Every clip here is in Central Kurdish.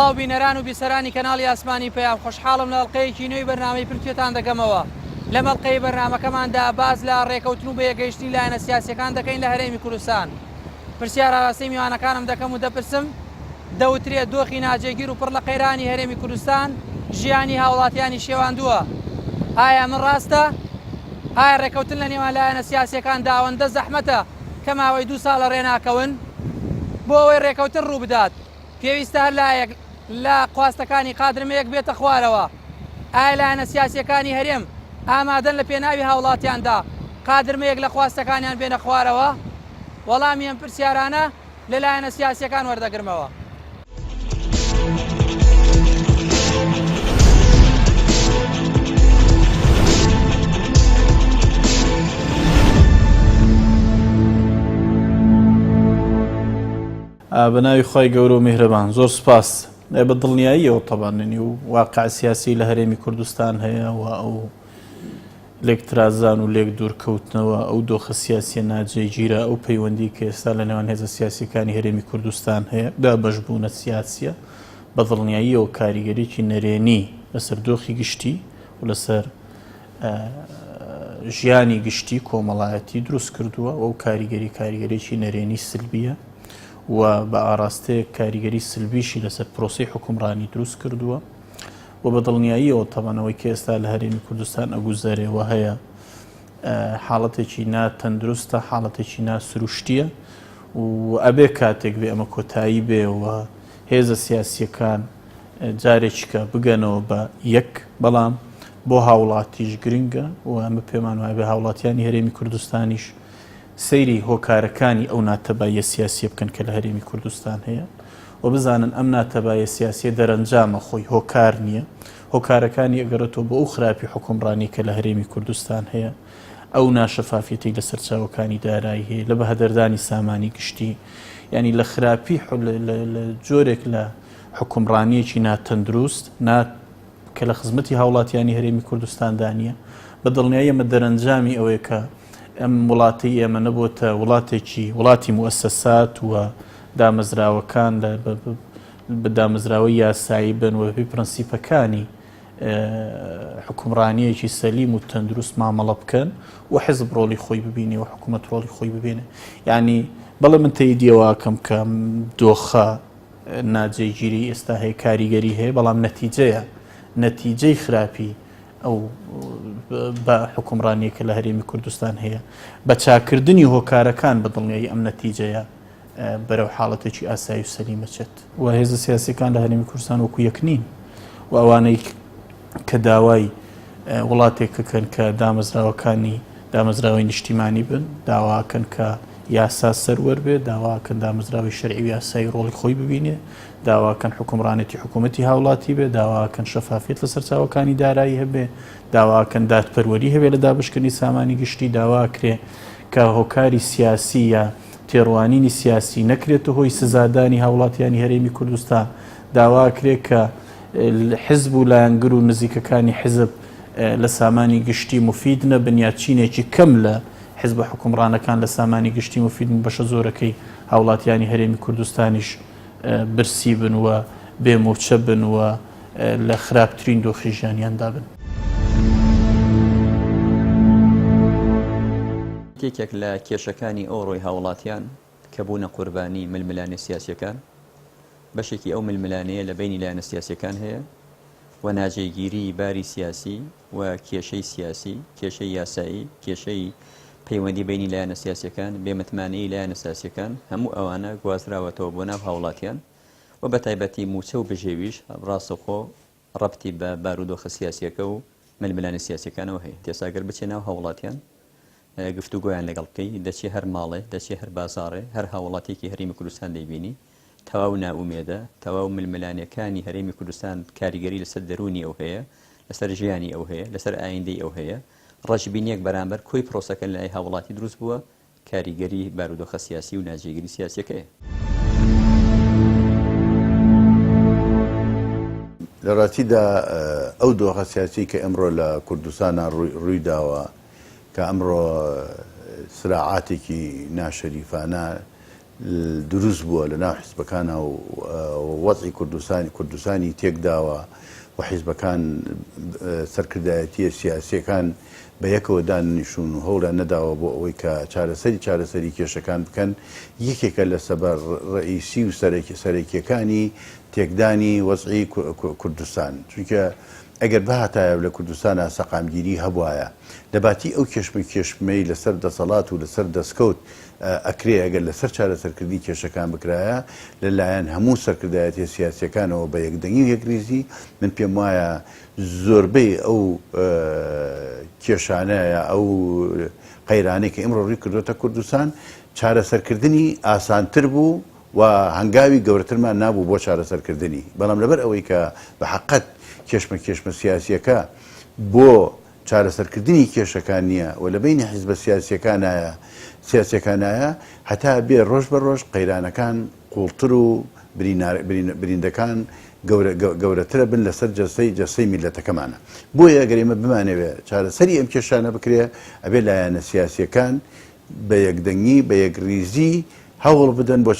بڵاو بینەران و بیسەرانی کەناڵی ئاسمانی پێیان خۆشحاڵم لە ئەڵلقەیەکی نوێی بەرنامەی پرتوێتان دەکەمەوە. لە مەڵقەی بەرنامەکەماندا باز لە ڕێکەوتن و بەیەگەیشتنی لایەنە سیاسیەکان دەکەین لە هەرێمی کوردستان. پرسیار ئاراستەی میوانەکانم دەکەم و دەپرسم دەوترێت دۆخی ناجێگیر و پڕ لە قەیرانی هەرێمی کوردستان ژیانی هاوڵاتیانی شێواندووە. ئایا من ڕاستە؟ ئایا ڕێکەوتن لە نێوان لایەنە سیاسیەکان داوەندە زەحمەتە کە ماوەی 2 ساڵە ڕێناکەون؟ بۆ ئەوەی ڕێکەوتن ڕوو بدات پێویستە هەر لایەک لە خواستەکانی قادرمەیەک بێتە خوارەوە. ئایا لایەنە سیاسیەکانی هەرێم ئامادەن لە پێناوی هاوڵاتیاندا قادرمەیەک لە خواستەکانیان بێنە خوارەوە؟ وەڵامی ئەم پرسیارانە لە لایەنە سیاسیەکان وەردەگرمەوە. بەناوی خۆی گەورە و میهرەبان زۆر سپاس. بە دڵنیاییەوە تەباننی و واقع سیاسی لە هەرێمی کوردستان هەیە و ئەو لێکترازان و لێک دوورکەوتنەوە ئەو دۆخە سیاسیە ناجێگیرە ئەو پەیوەندی کە ئێستا لە نێوان هێزە سیاسیەکانی هەرێمی کوردستان هەیە دابەشبوونە سیاسیە بە دڵنیاییەوە کاریگەریی نەرێنی لەسەر دۆخی گشتی و لەسەر ژیانی گشتی کۆمەڵایەتی دروست کردووە و ئەو کاریگەریی نەرێنی سلبیە و بە ئاراستەیە کاریگەری سلبیشی لەسەر پرۆسی حکومڕانی دروست کردووە و بە دڵنیاییەوە تەمەنەوەی کە ئێستا لە هەرێمی کوردستان ئەگوزارێەوە هەیە حاڵەتێکی ناتەندروستە، حاڵەتێکی ناسروشتیە و ئەبێ کاتێک بێ ئەمە کۆتایی بێەوە هێزە سیاسیەکان جارێکیکە بگەنەوە بە یەک، بەڵام بۆ هاوڵاتیش گرنگە و ئەمە پێمان وایە بێ هاوڵاتیانی هەرێمی کوردستانیش سەیری هۆکارەکانی ئەو ناتەباییە سیاسیە بکەن کە لە هەرێمی کوردستان هەیە و بزانن ئەم ناتەباییە سیاسیە دەرەنجامە خۆی هۆکار نییە. هۆکارەکانی ئەگەرێتەوە بۆ ئەو خراپی حکومڕانی کە لە هەرێمی کوردستان هەیە، ئەو ناشەفافەتی لە سەرچاوەکانی دارایی هەیە، لە بەهەدەردانی سامانی گشتی، ینی لە خراپی لە جۆرێک لە حکومڕانیەکی ناتەندروست کە لە خزمەتی هاوڵاتیانی هەرێمی کوردستاندا نیە. بە دڵنیایی ئەمە دەرەنجامی ئەوەیە کە ئەم وڵاتی ئێمە نەبووتە وڵاتی موەسسەسات و دامەزراوەکان بە دامەزراوەی یاسایی بن و بە پرەنسیپەکانی حکومڕانیەکی سەلیم و تەندروست مامەڵە بکەن و حیزب ڕۆڵی خۆی ببینێ و حکوومەت ڕۆڵی خۆی ببینێ. یعنی بەڵێ من تەییدیەوەکەم کە دۆخە ناجێگیری ئێستا هەیە کاریگەری هەیە، بەڵام نەتیجەی خراپی ئەو بە حکومڕانیە کە لە هەرێمی کوردستان هەیە بە چاکردنی هۆکارەکان بە دڵنیایی ئەم نەتیجەیە بەرەو حاڵەتێکی ئاسایی و سەلیمە چێت. و هێزە سیاسیەکان لە هەرێمی کوردستان وەکو یەک نین و ئەوانەی کە داوای وڵاتێکەکەن کە دامەزراوەی نیشتیمانی بن، داواکەن کە یاسا سەروەر بێ، داواکەن دامەزراوی شەرعی و یاسایی ڕۆڵی خۆی ببینێ، داواکەن حکومڕانێتی حکوومەتی هاوڵاتی بێ، داواکەن شەفافیت لە سەرچاوەکانی دارایی هەبێ، داواکەن دادپەروەری هەبێ لە دابشکردنی سامانی گشتی، داواکرێ کە هۆکاری سیاسی یا تێڕوانینی سیاسی نەکرێتە هۆی سزادانی هاوڵاتیانی هەرێمی کوردستان، داواکرێ کە حیزب و لایەنگر و نزیکەکانی حیزب لە سامانی گشتی مفید نەبن یا چینێکی کەم لە حیزب حکومڕانەکان لە سامانی گشتی مفید بەشە زۆرەکەی هاوڵاتیانی هەرێمی کوردستانیش برسی بن و بێموچە بن و لە خراپترین دۆخی ژیانیاندا بن. یەکێک لە کێشەکانی ئەو ڕۆی هاوڵاتیان کە بوونە قوربانی ململانە سیاسیەکان، بەشێکی ئەو ململانەیە لە بینی لایەنە سیاسیەکان هەیە و ناجێگیری باری سیاسی و کێشەی سیاسی، کێشەی یاسایی، کێشەی پەیوەندی بینی لایەنە سیاسیەکان، بێمەتمانەی لایەنە سیاسیەکان، هەموو ئەوانە گوازراوەتەوە بۆ ناو هاوڵاتیان و بە تایبەتی موچە و بژێویش ڕاستەخۆ ڕەبتی بە بارودۆخە سیاسیەکە و ململانە سیاسیەکانەوە هەیە. دێساگەر بچێ ناو هاوڵاتیان گفتوگۆیان لەگەڵ بکەی، دەچێ هەر ماڵێ، دەچێ هەر بازاڕێ، هەر هاوڵاتێکی هەرێمی کوردستان دەیبینی تەواو ناومێدە، تەواو ململانەکانی هەرێمی کوردستان کاریگەری لەسەر دەرونی ئەو هەیە، لەسەر ژیانی ئەو هەیە، لەسەر ئایندەی ئەو هەیە. ڕەشبینیەک بەرامبەر کۆی پرۆسەکە لای هاوڵاتی دروست بووە، کاریگەری بارودۆخە سیاسی و ناجێگیری سیاسیەکەیە. لە ڕاستیدا ئەو دۆخە سیاسی کە ئەمڕۆ لە کوردستانە ڕوویداوە کە ئەمڕۆ سراعاتێکی ناشەریفانە دروست بووە لە ناو حیزبەکانە و وەزعی کوردستانی تێکداوە و حیزبەکان سەرکردایەتیە سیاسیەکان بە یەکەوە دانیشون و هەوڵە نەداوە بۆ ئەوەی کە چارەسەری کێشەکان بکەن یەکێکە لە سەبەر ڕئیسی و سەرەکیەکانی تێکدانی وەزعی کوردستان چونکە ئەگەر بەهاتایە لە کوردستانە سەقامگیری هەبوایە لەباتی ئەو کێشمەی لەسەر دەسەڵات و لەسەر دەستکەوت ئەکرێ ئەگەر لەسەر چارەسەرکردی کێشەکان بکرایە لەلایەن هەموو سەرکردایەتی سیاسیەکانەوە بە یەکدەنگی و یەکریزی من پێم وایە زۆربەی ئەو کێشانەیە ئەو قەیرانەی کە ئێمڕۆ ڕووی کردوتە کوردستان چارەسەرکردنی ئاسانتر بوو و هەنگاوی گەورەترمان نابوو بۆ چارەسەرکردنی بەڵام لەبەر ئەوەی کە بە حەقەت کێشمە سیاسیەکە بۆ چارەسەرکردنی کێشەکان نییە و لە بینی حیزبە سیاسیەکانایە هەتا بێ ڕۆژ بە ڕۆژ قەیرانەکان قوڵتر و بریندەکان گەورەترە بن لەسەر جەستەی میلەتەکەمانە بۆیە ئەگەر ئێمە بمانەوێ چارەسەری ئەم کێشانە بکرێ ئەبێ لایەنە سیاسیەکان بە یەکدەنگی بە یەکریزی هەوڵ بدەن بۆ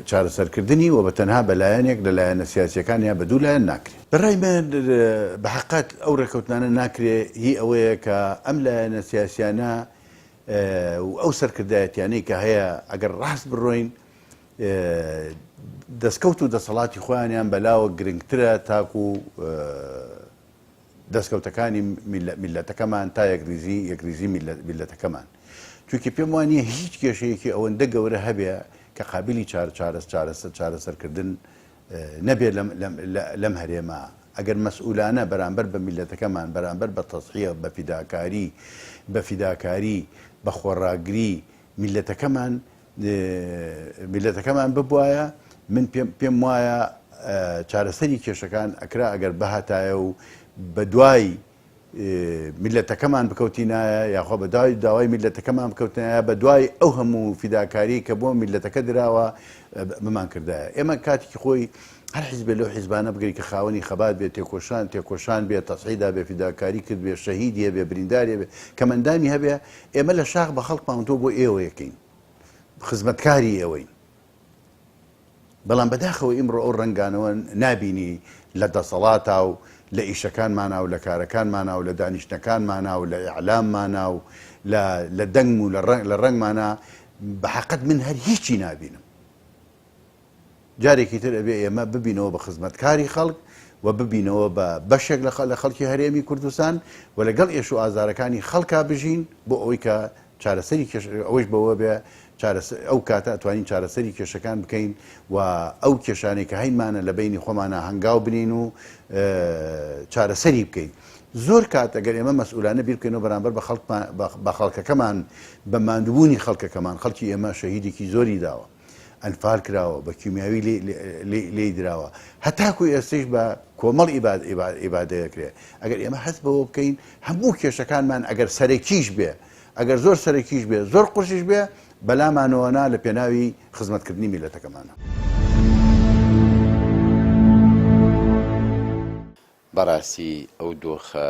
چارەسەرکردنی و بە تەنها بەلایەنێک لە لایەنە سیاسیەکان یا بە دوو لایەن ناکرێت بەڕای من بە حەقەت ئەو ڕێکەوتانە ناکرێ هی ئەوەیە کە ئەم لایەنە سیاسیانە و ئەو سەرکردایەتیانەی کە هەیە ئەگەر ڕاست بڕۆین دەستکەوت و دەسەڵاتی خۆیانیان بەلاوە گرنگترە تاکو دەستکەوتەکانی میلەتەکەمان تا یەکریزی میلەتەکەمان چونکی پێم وانییە هیچ کێشەیەکی ئەوەندە گەورە هەبێ کە قابلی چارەسەرکردن نەبێت لەم هەرێمە ئەگەر مەسئولانە بەرامبەر بە میلەتەکەمان بەرامبەر بە تەسحیە بە فیداکاری بە خۆڕاگری میلەتەکەمان ببوایە من پێم وایە چارەسەری کێشەکان ئەکرا ئەگەر بەهاتایە و بە دوای میلەتەکەمان بکەوتینایە یاخوا بە داوای میلەتەکەمان بکەوتنایە بە دوای ئەو هەموو فیداکاری کە بۆ میلەتەکە دراوە بمان کردایە ئێمە کاتێکی خۆی هەر حیزبێ لەو حیزبانە بگری کە خاوەنی خەبات بێت تێکۆشان بێت تەسعیدا بێ فیداکاری کرد بێ شەهیدیە بێ بریندارێ بێ کەمەندانی هەبێ ئێمە لە شاخ بە خەڵکمان تۆ بۆ ئێوە یەکەین خزمەتکاری ئێوەین بەڵام بەداخەوە ئیمڕۆ ئەو ڕنگانەوە نابینی لە دەسەڵاتە و لە ئیشەکانمانە و لە کارەکانمانە و لە دانیشتەکانمانە و لە ئیعلاممانە و لە دەنگ و لە ڕنگمانە بە حەقەت من هەر هیچی نابینم جارێکی تر ئەبێ ئێمە ببینەوە بە خزمەتکاری خەڵک و ببینەوە بە بەشێک لە خەڵکی هەرێمی کوردستان و لەگەڵ ئێش و ئازارەکانی خەڵکا بژین بۆ ئەوەی کە چارەسەری ئەوەش بەوە بێ ئەو کاتە ئەتوانین چارەسەری کێشەکان بکەین و ئەو کێشانێک کە هەیمانە لە بینی خۆمانە هەنگاو بنین و چارەسەری بکەین زۆر کات ئەگەر ئێمە مەسئولانە بیر بکەینەوە بەرامبەر بە خەڵکەکەمان بە ماندووبوونی خەڵکەکەمان خەڵکی ئێمە شەهیدێکی زۆری داوە ئەنفال کراوە بە کیمیاوی لێی دراوە هەتاکو ئێستش بە کۆمەڵ ئیبادەیەکرێ ئەگەر ئێمە هەست بەوە بکەین هەموو کێشەکانمان ئەگەر سەرەکیش بێ ئەگەر زۆر سەرەکیش بێ زۆر قورشش بێ بەلامانەوەنا لە پێناوی خزمەتکردنی میلەتەکەمانە بەڕاستی ئەو دۆخە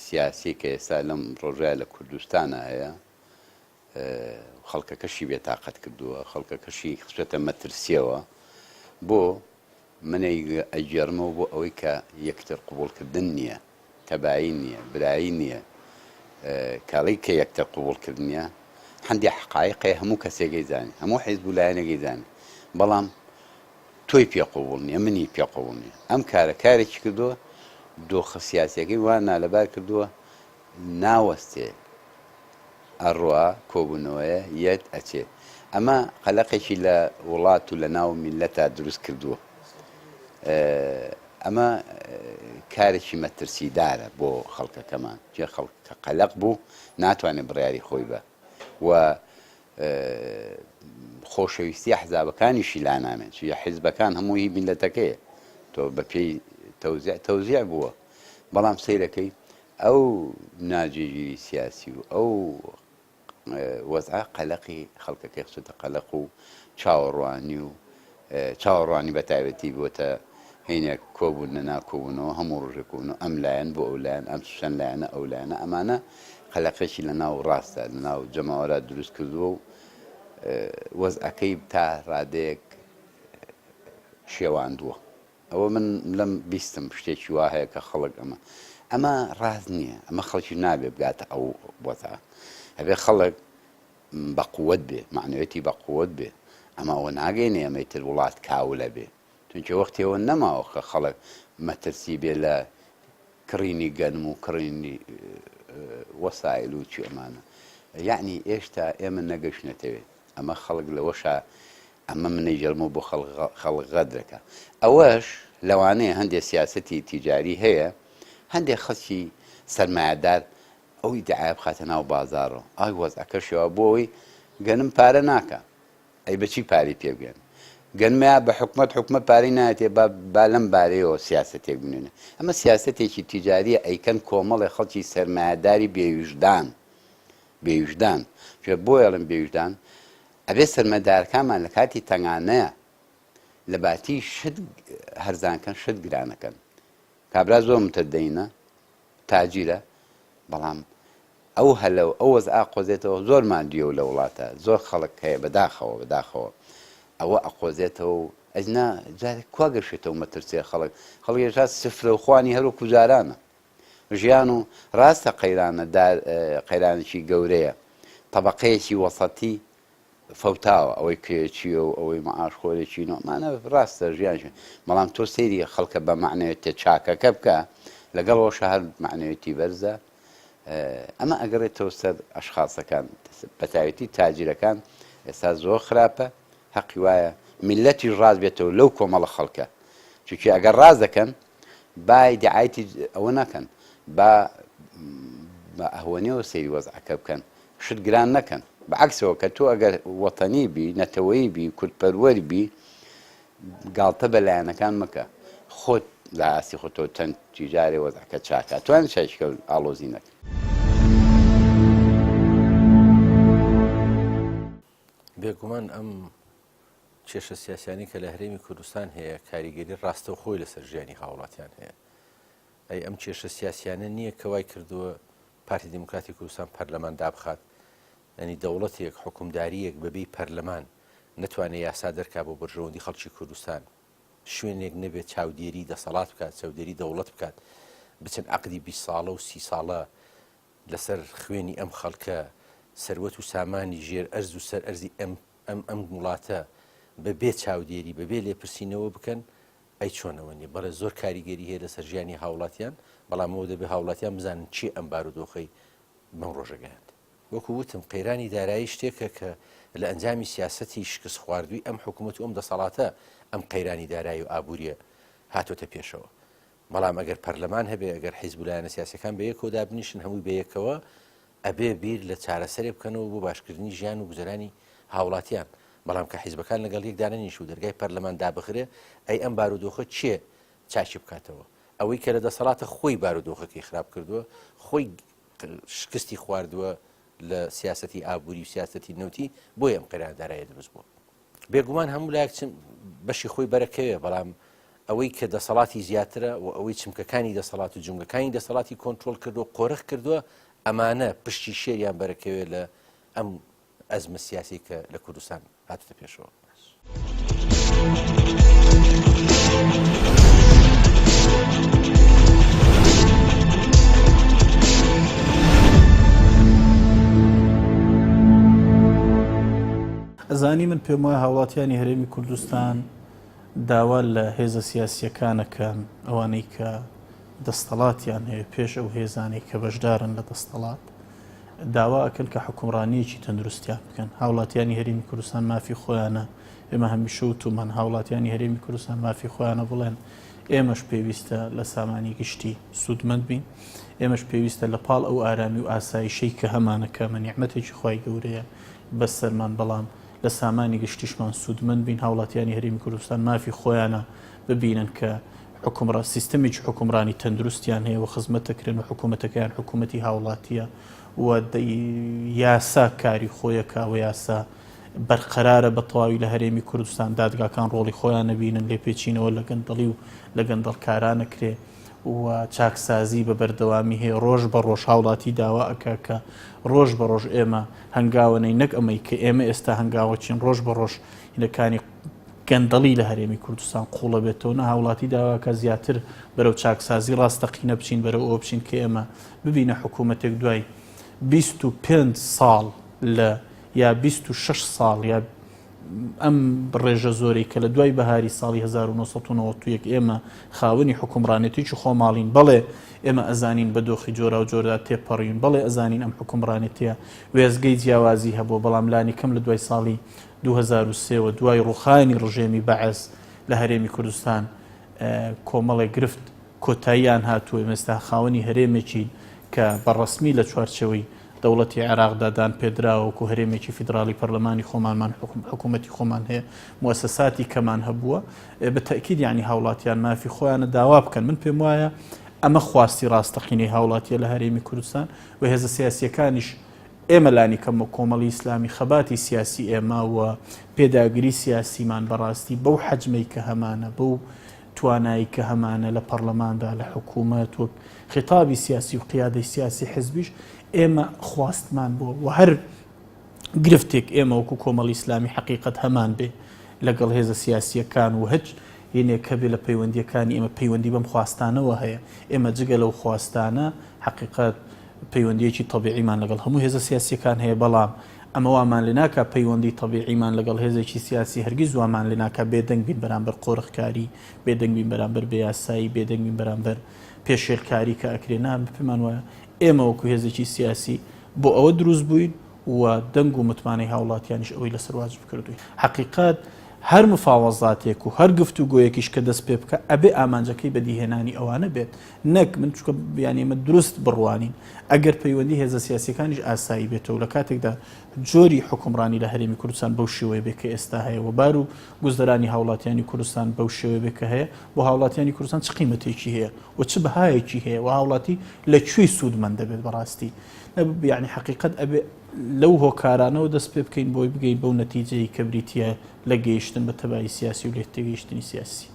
سیاسی کە ئێستا لەم ڕۆژایە لە کوردستانە هەیە خەڵکەکەشی بێتاقەت کردووە خەڵکەکەشی خچێتە مەترسیەوە بۆ منەی ئەجێرمەوە بۆ ئەوەی کە یەکتر قوبوڵکردن نییە تەبایی نییە برایی نییە کاڵی کە یەکتر قوبوڵکردنیە هەندی حقایقی هەموو کەسێکی زانانی هەموو حیزب و لایەنێکی زانانی بەڵام تۆی پێ قوبوڵ نییە منی پێ قوبوڵ نییە ئەم کارێکی کردووە دۆخە سیاسیەکەی وا نالەبار کردووە ناوەستێ ئەڕوا کۆبوونەوەیە یەت ئەچێت ئەمە قەلەقێکی لە وڵات و لە ناو میلەتە دروست کردووە ئەمە کارێکی مەترسیدارە بۆ خەڵکەکەمان جێ خەڵکە قەلەق بوو ناتوانێت بڕیاری خۆی بە و خۆشەویستی حزابەکانیشی لا نامێت چیە حیزبەکان هەمووی میلەتەکەیە تۆ بە پێی تەوزیع بووە بەڵام سەیرەکەی ئەو ناجێگیری سیاسی و ئەو وەزع قەلەقی خەڵکەکەی خچێتە قەلەق و چاوەڕوانی بەتایبەتی بۆتە هینێک کۆبوون لە ناکۆبوونەوە هەموو ڕژێکوونەوە ئەم لایەن بۆ ئەو لایەن ئەم چەند لایەنە ئەو لایەنە ئەمانە قەلەقێکی لە ناو ڕاستە لە ناو جەماوەرە دروست کردووە و وەزعەکەی تا ڕادەیەک شێواندووە. ئەوە من لەم بیستم شتێکی وا هەیە کە خەڵک ئەمە ڕاست نییە، ئەمە خەڵکی نابێ بگاتە ئەو بۆتا هەبێ خەڵک بە قووەت بێ، معنوێتی بە قووەت بێ، ئەمە ئەوە ناگەینێ ئەمەی تر وڵات کاولە بێ، چونکە وەختیەوە نەماوە کە خەڵک مەترسی بێ لە کڕینی گەنم و کڕینی وەسایل و چی ئەمانە. یعنی ئێشتا ئێمە نەگەشتنەتەوێ، ئەمە خەڵک لەوەشە ئەمە منەی جەرمە بۆ خەڵک غەدرەکە. ئەوەش لەوانەیە هەندێک سیاسەتی تیجاری هەیە، هەندێک خەڵکی سەرمایه‌دار ئەوی دعای بخاتە ناو بازاڕەوە، ئای وەزعەکەشەوە بۆ ئەوی گەنم پارە ناکە، ئەی بەچی پارەی پێ بگەن؟ گەنمەیە بە حکومەت پارەی نایەتێ با لەم بارەیەوە سیاسەتێک بنوێنێ. ئەمە سیاسەتێکی تیجاریە ئەیکەن کۆمەڵی خەڵکی سەرمایه‌داری بێویژدان بۆ ئەڵم بێویژدان ئەبێ سەرمایه‌دارەکانمان لە کاتی تەنگانەیە لە باتی شت هەرزانکەن، شت گرانەکەن. کابرا زۆر متەدەینە، تاجیرە، بەڵام ئەو هەلەو ئەو وەزعا قۆزێتەوە زۆرمان دیۆ لە وڵاتە، زۆر خەڵک هەیە بەداخەوە ئەوە ئەقۆزێتەوە و ئەجنا جارێک کوا گەشێتەوە مەترسێ خەڵک ێژا سفرە و خوانی هەرو کوجارانە ژیان و ڕاستە قەیرانە قەیرانێکی گەورەیە، تەبەقەیەکی وەسەتی فەوتاوە، ئەوەی کێچیە و ئەوەی مەعاشخۆرێکی نۆمانە ڕاستە ژیانشە، بەڵام تۆ سەیری خەڵکە بە معنەوێتە چاکەکە بکە لەگەڵەوە هەر معنەوێتی بەرزە. ئەمە ئەگەڕێتەوە سەر ئەشخاصەکان بەتایبەتی تاجیرەکان ئێستا زۆر خراپە، حەقی وایە میلەتی ڕاست بێتەوە لەو کۆمەڵە خەڵکە، چونکە ئەگەر ڕاست دەکەن با دیعایەتی ئەوە نەکەن، با ئەهوەنیەوە سەیری وەزعەکە بکەن، شت گران نەکەن. بەعکسەوە کە تۆ ئەگەر وەتەنی بی، نەتەوەیی بی، کورتپەروەری بی، گاڵتە بەلایەنەکان مەکە، خۆت لە ئاستی خۆتەوە چەند تیجارێ وەزعەکە چاکە توانێت چایشکە ئاڵۆزی نەکە. بێگومان ئەم کێشە سیاسیانی کە لە هەرێمی کوردستان هەیە کاریگەری ڕاستەوخۆی لەسەر ژیانی هاوڵاتیان هەیە. ئەی ئەم کێشە سیاسیانە نییە کە وای کردووە پارتی دیموکراتی کوردستان پەرلەمان دابخات، ینی دەوڵەتێک حکومداریەک بەبێ پەرلەمان نەتوانێت یاسا دەرکا بۆ بەرژەوەندی خەڵکی کوردستان، شوێنێک نەبێت چاودێری دەسەڵات بکات، چاودێری دەوڵەت بکات، بچن عەقدی 20 ساڵە و 30 ساڵە لەسەر خوێنی ئەم خەڵکە سەروەت و سامانی ژێر ئەرز و سەر ئەرزی ئەم وڵاتە بەبێ چاودێری بەبێ لێپرسینەوە بکەن، ئەی چۆنەوە نیە. بەڵێ زۆر کاریگەری هەیە لەسەر ژیانی هاوڵاتیان، بەڵام ئەوە دەبێ هاوڵاتیان بزانن چی ئەم بارودۆخەی بەم ڕۆژەگەیاند. وەکو وتم قەیرانی دارایی شتێکە کە لە ئەنجامی سیاسەتی شکست خواردووی ئەم حکوومەت و ئەم دەسەڵاتە ئەم قەیرانی دارایی و ئابووریە هاتۆتە پێشەوە. بەڵام ئەگەر پەرلەمان هەبێ، ئەگەر حیزب و لایەنە سیاسەکان بەیەکەوە دابنیشن هەمووی بەیەکەوە، ئەبێ بیر لە چارەسەرێ بکەنەوە بۆ باشکردنی ژیان و گوزەرانی هاوڵاتیان. بەڵام کە حیزبەکان لەگەڵ یەک دانەنیش و دەرگای پەرلەمان دابخرێ، ئەی ئەم بارودۆخە چیە چاکی بکاتەوە؟ ئەوەی کە لە دەسەڵاتە خۆی بارودۆخەکەی خراپ کردووە، خۆی شکستی خواردووە لە سیاسەتی ئابووری و سیاسەتی نەوتی، بۆی ئەم قەیراندارایە دروست بووە. بێگومان هەموو لایەک بەشی خۆی بەرەکەوێ، بەڵام ئەوەی کە دەسەڵاتی زیاترە و ئەوەی چمکەکانی دەسەڵات و جومگەکانی دەسەڵاتی کۆنتترۆل کردو و قۆرخ کردووە، ئەمانە پشتی شێریان بەرەکەوێ لە ئەم ئەزمە سیاسی کە لە کوردستان هاتوتە پێشەوە. ئەزانی من پێم وایە هاوڵاتیانی هەرێمی کوردستان داوا لە هێزە سیاسیەکانەکەن، ئەوانەی کە دەستەڵاتیان هەیە پێش ئەو هێزانەی کە بەشدارن لە دەستەڵات، داوا ئەکەن کە حکومڕانیەکی تەندروستیان بکەن. هاوڵاتیانی هەرێمی کوردستان مافی خۆیانە، ئێمە هەمیشە وتومان هاوڵاتیانی هەرێمی کوردستان مافی خۆیانە بڵێن ئێمەش پێویستە لە سامانی گشتی سوودمەند بین، ئێمەش پێویستە لە پاڵ ئەو ئارامی و ئاسایشەی کە هەمانەکە نیعمەتێکی خوای گەورەیە بەسەرمان، بەڵام لە سامانی گشتیشمان سوودمەند بین. هاوڵاتیانی هەرێمی کوردستان مافی خۆیانە ببینن کە سیستەمێکی حکومڕانی تەندروستیان هەیە و خزمەتەکرێن و حکوومەتەکەیان حکوومەتی هاوڵاتیە و یاسا کاری خۆیەکە و یاسا بەرقەرارە بە تەواوی لە هەرێمی کوردستان، دادگاکان ڕۆڵی خۆیان نەبینن، لێپێچینەوە لە گەندەڵی و لە گەندەڵکارانەکرێ و چاکسازی بە بەردەوامی هەیە ڕۆژ بە ڕۆژ هاوڵاتی داوا ئەکا کە ڕۆژ بە ڕۆژ ئێمە هەنگاوەنەی نەک ئەمەی کە ئێمە ئێستا هەنگاوەچین ڕۆژ بە ڕۆژ هینەکانی گەندەڵی لە هەرێمی کوردستان قوڵە بێتەوە نە هاوڵاتی داواکە زیاتر بەرەو چاکسازی ڕاستەقینە بچین بەرەو ئەوە بچین کە ئێمە ببینە حکوومەتێک دوای 25 ساڵ لە یا 26 ساڵ یا ئەم ڕێژە زۆرەی کە لە دوای بەهاری ساڵی 1990 ئێمە خاوەنی حکومڕانێتیی خۆماڵین بەڵێ ئێمە ئەزانین بە دۆخی جۆرا و جۆردا تێپەڕین بەڵێ ئەزانین ئەم حکومڕانێتیە وێزگەی جیاوازی هەبوو بەڵام لانی کەم لە دوای ساڵی 2023 و دوای ڕوخانی ڕژێمی بەعەز لە هەرێمی کوردستان کۆمەڵێک گرفت کۆتاییان هاتووە ئێستا خاوەنی هەرێمێکی کە بەڕەسمی لە چوارچەوەی دەوڵەتی عێراقدادان پێدراوەکو هەرێمێکی فیدراڵی پەرلەمانی خۆمانمان حکوومەتی خۆمان هەیە موسەساتی کەمان هەبووە بە تەکید یعنی هاوڵاتیان مافی خۆیانە داوا بکەن من پێم وایە ئەمە خواستی ڕاستەقینەی هاوڵاتیە لە هەرێمی کوردستان و هێزە سیاسیەکانیش ئێمە لانی کەم و کۆمەڵی ئیسلامی خەباتی سیاسی ئێمە و پێداگیری سیاسیمان بەڕاستی بەو حەجمەی کە هەمانە بەو توانایی کە هەمانە لە پەرلەماندا لە حکوومەت وەک خیتابی سیاسی و قیادەی سیاسی حزبیش ئێمە خواستمان بووە و هەر گرفتێک ئێمە وەکو کۆمەڵی ئیسلامی حقیقەت هەمان بێ لەگەڵ هێزە سیاسیەکان و هەچ هینێک کە بێ لە پەیوەندیەکانی ئێمە پەیوەندی بەم خواستانەوە هەیە ئێمە جگە لەو خواستانە حقیقەت پەیوەندیەکی تەبیعیمان لەگەڵ هەموو هێزە سیاسیەکان هەیە بەڵام ئەمە وامان لێ ناکە پەیوەندی تەبیعیمان لەگەڵ هێزێکی سیاسی هەرگیز وامان لێ ناکە بێدەنگ بین بەرامبەر قۆڕخکاری بێدەنگ بین بەرامبەر بێیاسایی بێدەنگ بین بەرامبەر پێشێرکاری کە ئەکرێنا پێمان وایە ئێمە وەکو هێزێکی سیاسی بۆ ئەوە دروست بووین و دەنگ و متمانەی هاوڵاتیانیش ئەوەی لەسەر واجب کردووی حقیقەت هەر مفاوەزاتێک و هەر گفتوگۆیەکیش کە دەست پێ بکە ئەبێ ئامانجەکەی بەدیهێنانی ئەوانە بێت نەک من چکە بیانی ئمە دروست بڕوانین ئەگەر پەیوەندی هێزە سیاسیەکانیش ئاسایی بێتەوە لە کاتێکدا جۆری حکومڕانی لە هەرێمی کوردستان بەو شێوەیە بێ کە ئێستا هەیە و بار و گوزدەرانی هاوڵاتیانی کوردستان بەو شێوەیە بێ کە هەیە بۆ هاوڵاتیانی کوردستان چ قیمەتێکی هەیە و چ بەهایەکی هەیە و هاوڵاتی لەکوێی سوودمەند دەبێت بەڕاستی یعنی حقیقەت ئەبێ لەو هۆکارانەوە دەست پێ بکەین بۆی بگەین بەو نەتیجەی کە بریتە لە گەیشتن بە تەبایی سیاسی و لێ تێگەیشتنی سیاسی.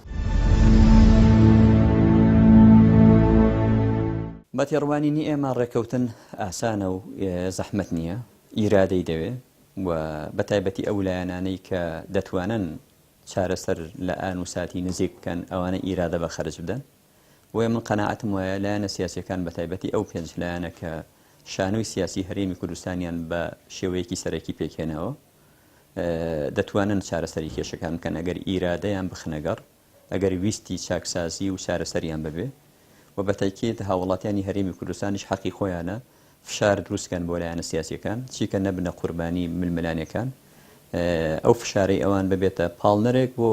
بە تێڕوانینی ئێمە ڕێکەوتن ئاسانە و زەحمەت نییە ئیرادەی دەوێ و بە تایبەتی ئەو لایەنانەی کە دەتوانن چارەسەر لە ئان و ساتی نزیک بکەن ئەوانە ئیرادە بە خەرج بدەن و من قەناعەتم وایە لایەنە سیاسیەکان بە تایبەتی ئەو پێنج لایەنە کە شانۆی سیاسی هەرێمی کوردستانیان بە شێوەیەکی سەرەکی پێکێنەوە دەتوانن چارەسەری کێشەکان بکەن ئەگەر ئیرادەیان بخنەگەڕ ئەگەر ویستی چاکسازی و چارەسەریان ببێ و بە تاکید هاوڵاتیانی هەرێمی کوردستانیش حەقی خۆیانە فشار دروستکەن بۆ لایەنە سیاسیەکان چیکە نەبنە قوربانی ململانیەکان ئەو فشارەی ئەوان ببێتە پاڵنەرێک بۆ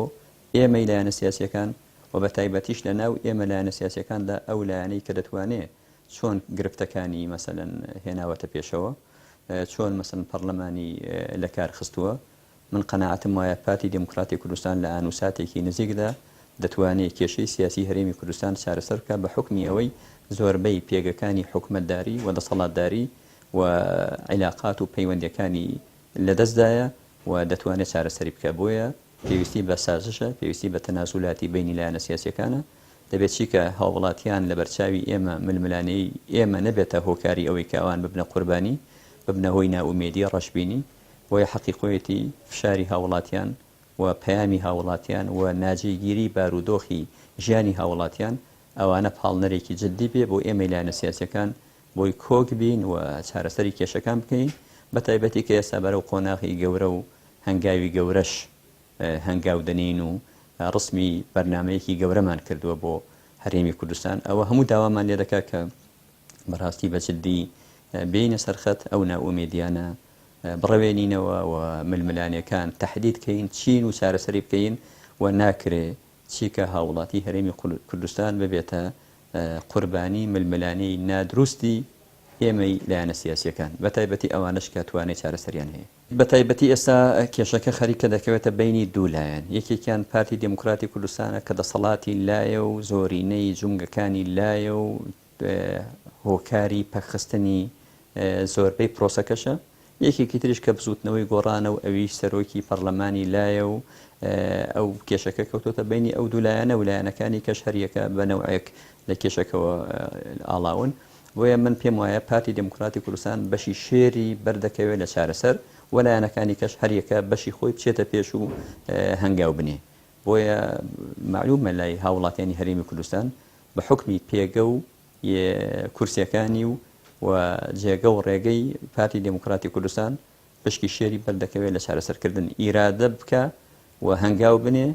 ئێمەی لایەنە سیاسیەکان و بە تایبەتیش لە ناو ئێمە لایەنە سیاسیەکاندا ئەو لایەنەی کە دەتوانێت چۆن گرفتەکانی مەسەلەن هێناوەتە پێشەوە چۆن مەسەلەن پەرلەمانی لە کار خستووە من قەناعەتم وایە پارتی دموکراتی کوردستان لە ئان و ساتێکی نزیکدا دەتوانێت کێشەی سیاسی هەرێمی کوردستان چارەسەر بکات بە حکمی ئەوەی زۆربەی پێگەکانی حکومەتداری و دەسەڵاتداری و عیلاقات و پەیوەندیەکانی لەدەستدایە و دەتوانێت چارەسەری بکە بۆیە پێویستی بە سازشە پێویستی بە تەناسولاتی بینی لایەنە سیاسیەکانە دەبێت چیکە هاوڵاتیان لە بەرچاوی ئێمە ململانەی ئێمە نەبێتە هۆکاری ئەوەی کە ئەوان ببنە قوربانی ببنە هۆی ناومێدی ڕەشببینی بۆیە حەقیقەتی فشاری هاوڵاتیان و پەیامی هاوڵاتیان و ناجێگیری بارودۆخی ژیانی هاوڵاتیان ئەوانە پاڵنەرێکی جددی بێ بۆ ئێمە لایەنە سیاسیەکان بۆی کۆک بین و چارەسەری کێشەکان بکەین بە تایبەتی کە ئێستا بەرەو قۆناغی گەورە و هەنگاوی گەورەش هەنگاودنین و ڕسمی بەرنمەیەکی گەورەمان کردووە بۆ هەرێمی کوردستان ئەوە هەموو داوامان لێ دەکات کە بەڕاستی بەجددی بینە سەرخەت ئەو ناومێدیانە بڕەوێنینەوە و ململانیەکان تەحدیدکەین چین و چارەسەری بکەین و ناکرێ چیکە هاوڵاتی هەرێمی کوردستان ببێتە قوربانی ململانەی نادروستی ئێمەی لایەنە سیاسیەکان بە تایبەتی ئەوانش کە توانێت چارەسەریان هەیە بە تایبەتی ئێستا کێشەکە خەریکە دەکەوێتە بینی دوو لایەن یەکێکیان پارتی دموکراتی کوردستانە کە دەسەڵاتی لایە و زۆرینەی جونگەکانی لایە و هۆکاری پەخستنی زۆربەی پرۆسەکەشە یەکێکی تریش کە بزوتنەوەی گۆڕانە و ئەویش سەرۆکی پەرلەمانی لایە و ئەو کێشەکە کەوتۆتە بینی ئەو دوو لایەنە و لایەنەکانی کەش هەریەکە بە نەوعێک لە کێشەکەەوە ئاڵاون بۆیە من پێم وایە پارتی دموکراتی کوردستان بەشی شێری بەردەکەوێت لە چارەسەر وەلایەنەکانی کەش هەریەکە بەشی خۆی بچێتە پێش و هەنگاو بنێ بۆیە معلومە لای هاوڵاتیانی هەرێمی کوردستان بە حکمی پێگە و کورسیەکانی و جێگە و ڕێگەی پارتی دموکراتی کوردستان پشکی شێری بەردەکەوێت لە چارەسەرکردن ئیرادە بکە و هەنگاو بنێ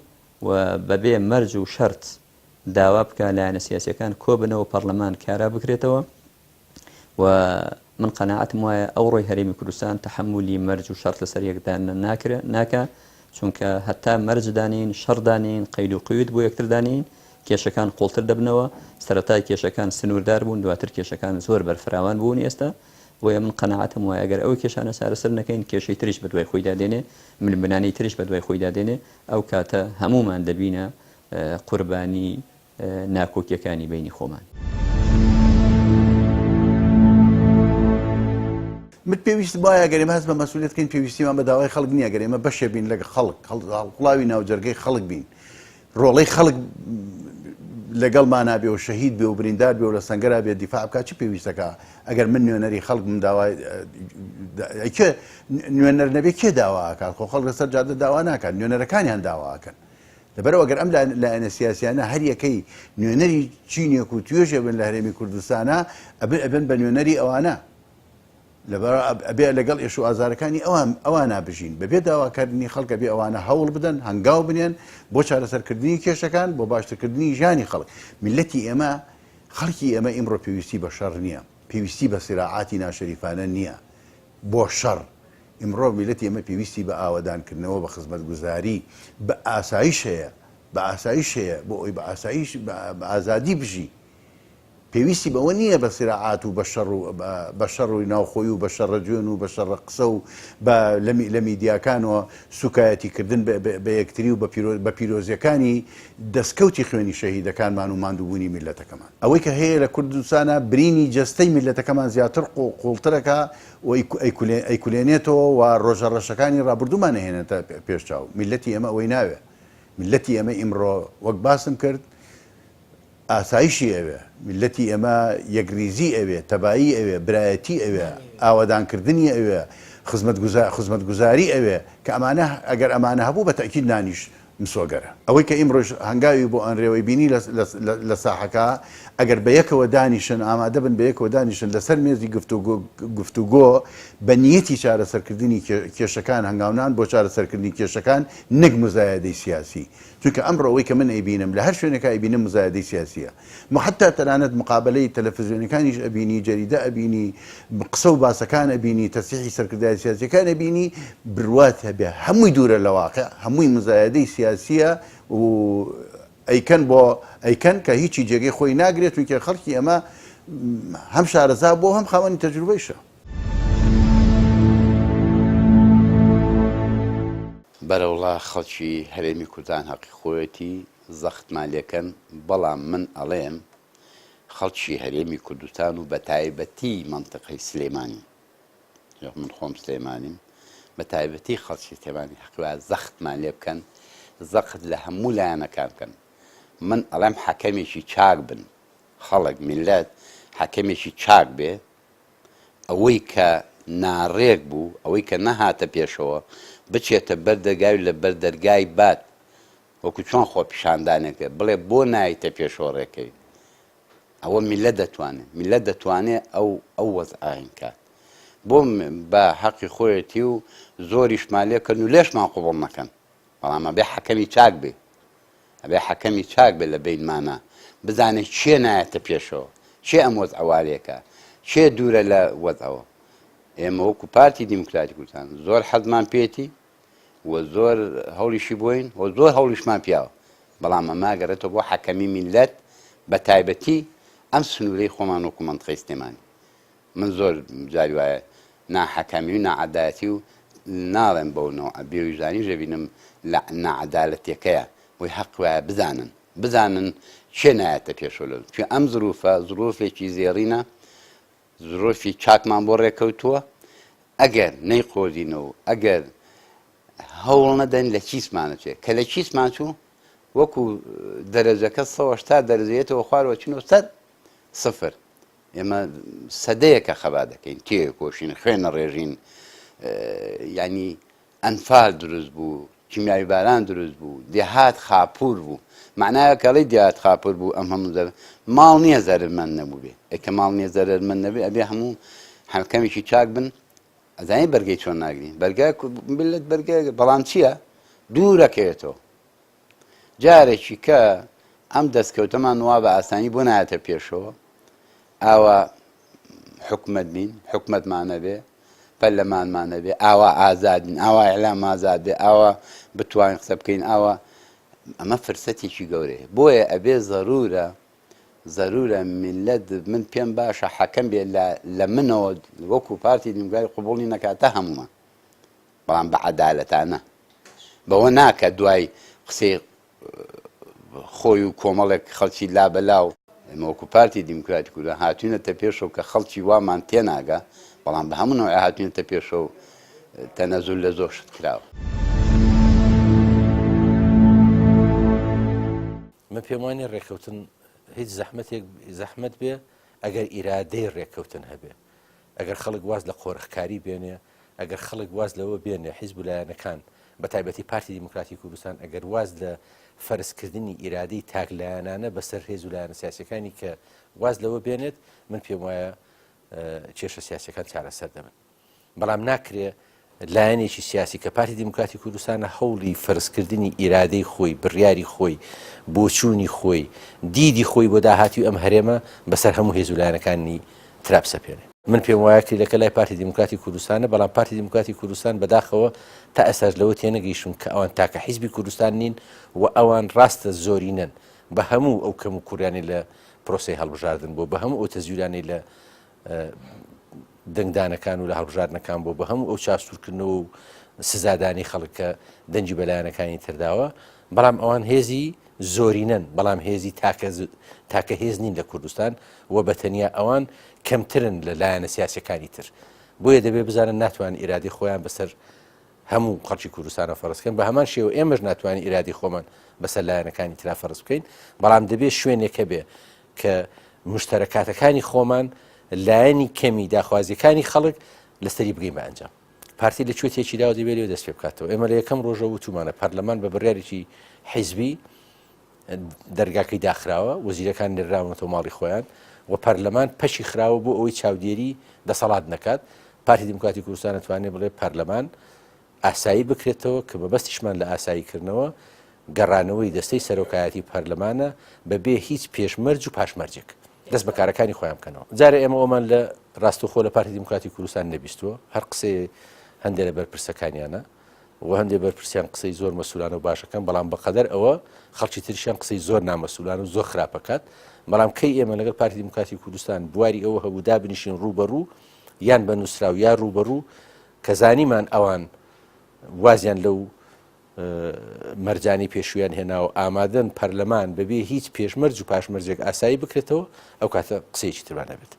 و بەبێ مەرج و شەرت داوا بکە لایەنە سیاسیەکان کۆ بنەوە پەرلەمان کارا بکرێتەوە و من قەناعەتم وایە ئەوڕۆی هەرێمی کوردستان تەحملی مەرج و شەرت لەسەر یەکدان ناکە چونکە هەتا مەرج دانین شەڕ دانین قەید و قوید بۆ یەکتر دانین کێشەکان قوڵتر دەبنەوە سەرەتای کێشەکان سنووردار بوون دواتر کێشەکان زۆر بەرفراوان بوون ئێستا بۆیە من قەناعەتم وایە ئەگەر ئەو کێشانە چارەسەر نەکەین کێشەی تریش بە دوای خۆی دادێنێ ململانەی تریش بە دوای خۆی دادێنێ ئەو کاتە هەمومان دەبینە قوربانی ناکۆکیەکانی بینی خۆمان. من پێویست وایە گەرێمە هەست بە مەسئولیتکەین پێویستیمان بە داوای خەڵک نییە گەرێمە بەشێ بین لەگە خەڵک هەڵقڵاوی ناوجەرگەی خەڵک بین ڕۆڵەی خەڵک لەگەڵمان نابێ و شەهید بێ و بریندار بێ و لە سەنگەرا بێ دیفاع بکات چی پێویستەکە ئەگەر من نوێنەری خەڵک من داوای نوێنەر نەبێ کێ داواکات خۆ خەڵک لەسەر جادە داوا ناکات نوێنەرەکانیان داواکەن لەبەرەوە ئەگەر ئەم لایەنە سیاسیانە هەر یەکەی نوێنەری چینێک و توێژێ بن لە هەرێمی کوردستانە ئەبن بە نوێنەری ئەوانە لەبەر ئەبێ لەگەڵ ئێش و ئازارەکانی ئەوان نابژین بەبێ داواکردنی خەڵکە بێ ئەوانە هەوڵ بدەن هەنگاو بنێن بۆ چارەسەرکردنی کێشەکان بۆ باشترکردنی ژانی خەڵک میلەتی ئێمە خەڵکی ئێمە ئیمڕۆ پێویستی بە شەڕ نییە پێویستی بە سیراعاتی ناشەریفانە نییە بۆ شەڕ ئیمڕۆ میلەتی ئێمە پێویستی بە ئاوەدانکردنەوە بە خزمەتگوزاری بە ئاسایش هەیە بە ئاسایش هەیە بۆ ئەوی بە ئاسایش بە ئازادی بژی پێویستی بەوە نییە بە سیراعات و بە شەڕوی ناوخۆی و بە شەڕە جوێن و بە شەڕە قسە و لە میدیاکانەوە سوکایەتیکردن بە یەکتری و بە پیرۆزیەکانی دەستکەوتی خوێنی شەهیدەکانمان و ماندووبوونی میلەتەکەمان ئەوەی کە هەیە لە کوردستانە برینی جەستەی میلەتەکەمان زیاتر قوڵترەکە و ئەیکولێنێتەوە و ڕۆژە ڕەشەکانی ڕابردوومان نەهێنێتە پێشچاو میلەتی ئێمە ئەوەی ناوێ میلەتی ئێمە ئیمڕۆ وەک باسم کرد ئاسایشی ئەوێ میلەتی ئێمە یەکریزی ئەوێ تەبایی ئەوێ برایەتی ئەوێ ئاوەدانکردنی ئەوێ خزمەتگوزاری ئەوێ کە ئەمانە ئەگەر ئەمانە هەبوو بە تەکید نانیش مسۆگەرە ئەوەی کە ئیمڕۆژ هەنگاوی بۆ ئەنڕێوەی بینی لە ساحەکە ئەگەر بە یەکەوە دانیشن ئامادە بن بە یەکەوە دانیشن لەسەر مێزی گفتوگۆ بە نیەتی چارەسەرکردنی کێشەکان هەنگاونان بۆ چارەسەرکردنی کێشەکان نەک مزایەدەی سیاسی چونکە ئەمڕۆ ئەوەی کە من ئەیبینم لە هەر شوێنێکە ئەیبینم مزایەدەی سیاسیە حتا تەنانەت مقابلەی تەلەڤیزیۆنەکانیش ئەبینی جەریدە ئەبینی قسە و باسەکان ئەبینی تەسیحی سەرکردای سیاسیەکان ئەبینی بڕوات هەبێ هەمووی دوورە لە واقع هەمووی مزایەدەی سیاسیە و ئەیکەن کە هیچی جێگەی خۆی ناگرێت چونکە خەڵکی ئەمە هەم شارەزا بۆ هەم خاوەنی تەجروبەیشە بەرەوڵا خەڵکی هەرێمی کوردستان حەقی خۆیەتی زەختمان لێکەن بەڵام من ئەڵێم خەڵکی هەرێمی کوردستان و بە تایبەتی مەنتیقەی سلێمانی من خۆم سلێمانیم بە تایبەتی خەڵکی سلێمانی حەقیوە زەختمان لێ بکەن زەخت لە هەموو لایەنەکان بکەن من ئەڵێم حەکەمێکی چاک بن خەڵک میلەت حەکەمێکی چاک بێ ئەوەی کە ناڕێک بوو ئەوەی کە نەهاتە پێشەوە بچێتە بەردەرگای لە بەردەرگای بات وەکو چۆن خۆ پیشاندانێکە بڵێ بۆ نایتە پێشۆڕێکەکەی ئەوە میلەت دەتوانێت ئەو وەزعاین کات بۆ بە حەقی خۆیەتی و زۆریشمان لێکردن و لێشمان قوبڵ نەکەن بەڵام ئەبێ حەکەمی چاک بێ ئەبێ حەکەمی چاک بێ لە بینمانە بزانێت چێ نایەتە پێشەوە چێ ئەم وەزعوارێکە چێ دوورە لە وەزعەوە ئێمە وەکو پارتی دیموکراتی کوردستان زۆر حەزمان پێێتی و زۆر هەوڵیشی بووین و زۆر هەوڵیشمان پیاوە بەڵام ئەمە گەڕێتەوە بۆ حەکەمی میلەت بە تایبەتی ئەم سنوورەی خۆمان وەکو مەنتیقەی سلێمانی من زۆر جاری وایە ناحەکەمی و ناعەدالەتی و ناڵێم بەو نەوە بێویژانیش دەبینم لە ناعەدالەتیەکەیە وی حەق وایە بزانن چێ نایەتە پێشەوە چون ئەم زروفێکی زێڕینە زۆرۆفی چاکمان بۆ ڕێکەوتووە ئەگەر نەیقۆزینەوە ئەگەر هەوڵ نەدەن لە چیسمانەچێت کە لە چیسمان چوو وەکو دەرەجەکە 180 دەرەجەیەتەوە خوارەوە چینەوە 100 سفر ئێمە سەدەیەکە خەبا دەکەین تێ کۆشین خوێنە ڕێژین ینی ئەنفال دروست بوو کیمیاوی باران دروست بوو دێهات خاپور بوو معنایە کەڵی دێهات خاپور بوو ئەم هەموو ماڵ نییە زەرمەند نەبوو بێ ئەکە ماڵ نییە زەرمەند نەبێ ئەبێ هەموو حەکەمێکی چاک بن ئەزانی بەرگەی چۆن ناگرین بەرگای بلت بەرگای بەڵام چییە دوورەکەوێتەوە جارێکی کە ئەم دەستکەوتەمان وا بە ئاسانی بۆ نایەتە پێشەوە ئاوا حکومەت بین حکومەتمانە بێ پەرلەمانمانە بێ ئاوا ئازادین ئاوا ئێعلام ئازاد بێ ئاوا بتوانین قسە بکەین ئاوا ئەمە فرسەتێکی گەورەیە بۆیە ئەبێ ضرورە میلەت من پێم باشە حەکەم بێ لە منەوە وەکو پارتی دیموکراتی قبوڵی نەکاتە هەمومان بەڵام بە عەدالەتانە بەوە ناکە دوای قسەی خۆی و کۆمەڵێک خەڵکی لابەلاو ئێمە وەکو پارتی دیموکراتی کوردستان هاتوونەتە پێشەوە کە خەڵکی وامان تێناگا بەڵام بە هەموو نەوەی هاتوونەتە پێشەوە تەنەزول لە زۆر شت کراوە من پێم وانێ ڕێکەوتن هیچ زەحمەت بێ ئەگەر ئیرادەی ڕێکەوتن هەبێ ئەگەر خەڵک واز لە قۆڕخکاری بێنێ ئەگەر خەڵک واز لەوە بێنێ حیزب لایەنەکان بە تایبەتی پارتی دیموکراتی کوردستان ئەگەر واز لە فەرزکردنی ئیرادەی تاکلایەنانە بەسەر هێز و لایەنە سیاسیەکانی کە واز لەوە بێنێت من پێم وایە کێشە سیاسیەکان چارەسەر دەبن بەڵام ناکرێ لایەنێکی سیاسی کە پارتی دیموکراتی کوردستانە هەوڵی فەرزکردنی ئیرادەی خۆی بڕیاری خۆی بۆچوونی خۆی دیدی خۆی بۆ داهاتی و ئەم هەرێمە بەسەر هەموو هێز و لایەنەکانی ترابسەپێنێ من پێم وایە کردەکە لای پارتی دیموکراتی کوردستانە بەڵام پارتی دیموکراتی کوردستان بەداخەوە تا ئێستاش لەوە تێنەگەیشتون کە ئەوان تاکە حیزبی کوردستان نین و ئەوان ڕاستە زۆرینەن بە هەموو ئەو کەم و کوڕیانی لە پرۆسی هەڵبژاردن بۆ بە هەموو ئەو تەزویرانی لە دەنگدانەکان و لە هەڵبژاردنەکان بۆ بە هەموو ئەو چاپسوورکردنەوە و سزادانی خەڵکە دەنجی بەلایەنەکانی ترداوە بەڵام ئەوان هێزی زۆرینەن بەڵام هێزی تاکە هێز نین لە کوردستان و بەتەنیا ئەوان کەمترن لە لایەنە سیاسیەکانی تر بۆیە دەبێ بزانن ناتوانن ئیرادی خۆیان بەسەر هەموو خەڵکی کوردستانە فەرزکەن بە هەمان شێوە ئێمەش ناتوانین ئیرادی خۆمان بەسەر لایەنەکانی ترا فەرز بکەین بەڵام دەبێت شوێنێکە بێ کە مشتەرەکاتەکانی خۆمان لایەنی کەمی داخوازیەکانی خەڵک لەسەری بگەین بە ئەنجام پارتی لە کوێتێکی داوە دەبێت لێ دەست پێ بکاتەوە ئێمە لە یەکەم ڕۆژە وتومانە پەرلەمان بە بڕیارێکی حیزبی دەرگاکەی داخراوە وەزیرەکان نێراونەتەوە ماڵی خۆیان و پەرلەمان پەشی خراوە بۆ ئەوەی چاودێری دەسەڵات نەکات پارتی دیموکراتی کوردستان دەتوانێت بڵێ پەرلەمان ئاسایی بکرێتەوە کە بەبەستیشمان لە ئاساییکردنەوە گەڕانەوەی دەستەی سەرۆکایەتی پەرلەمانە بەبێ هیچ پێشمەرج و پاشمەرجێک دەست بەکارەکانی خۆیان بکەنەوە جارە ئێمە ئەومان لە ڕاستەوخۆ لە پارتی دیموکراتی کوردستان نەبیستووە هەر قسەی هەندێک لە بەرپرسەکانیانە و هەندێک بەرپرسیان قسەی زۆر مەسوولانە و باشەکەن بەڵام بەقەدەر ئەوە خەڵکی تریشیان قسەی زۆر نامەسوولان و زۆر خراپەکات بەڵام کەی ئێمە لەگەڵ پارتی دیموکراتی کوردستان بواری ئەوە هەبوو دابنیشین ڕوبەڕوو یان بە نووسراو یا ڕوبەڕوو کە زانیمان ئەوان وازیان لەو مەرجانی پێشویان هێناوە ئامادەن پەرلەمان بەبێ هیچ پێشمەرج و پاشمەرجێک ئاسایی بکرێتەوە ئەو کاتە قسەیەکی ترمان نەبێت.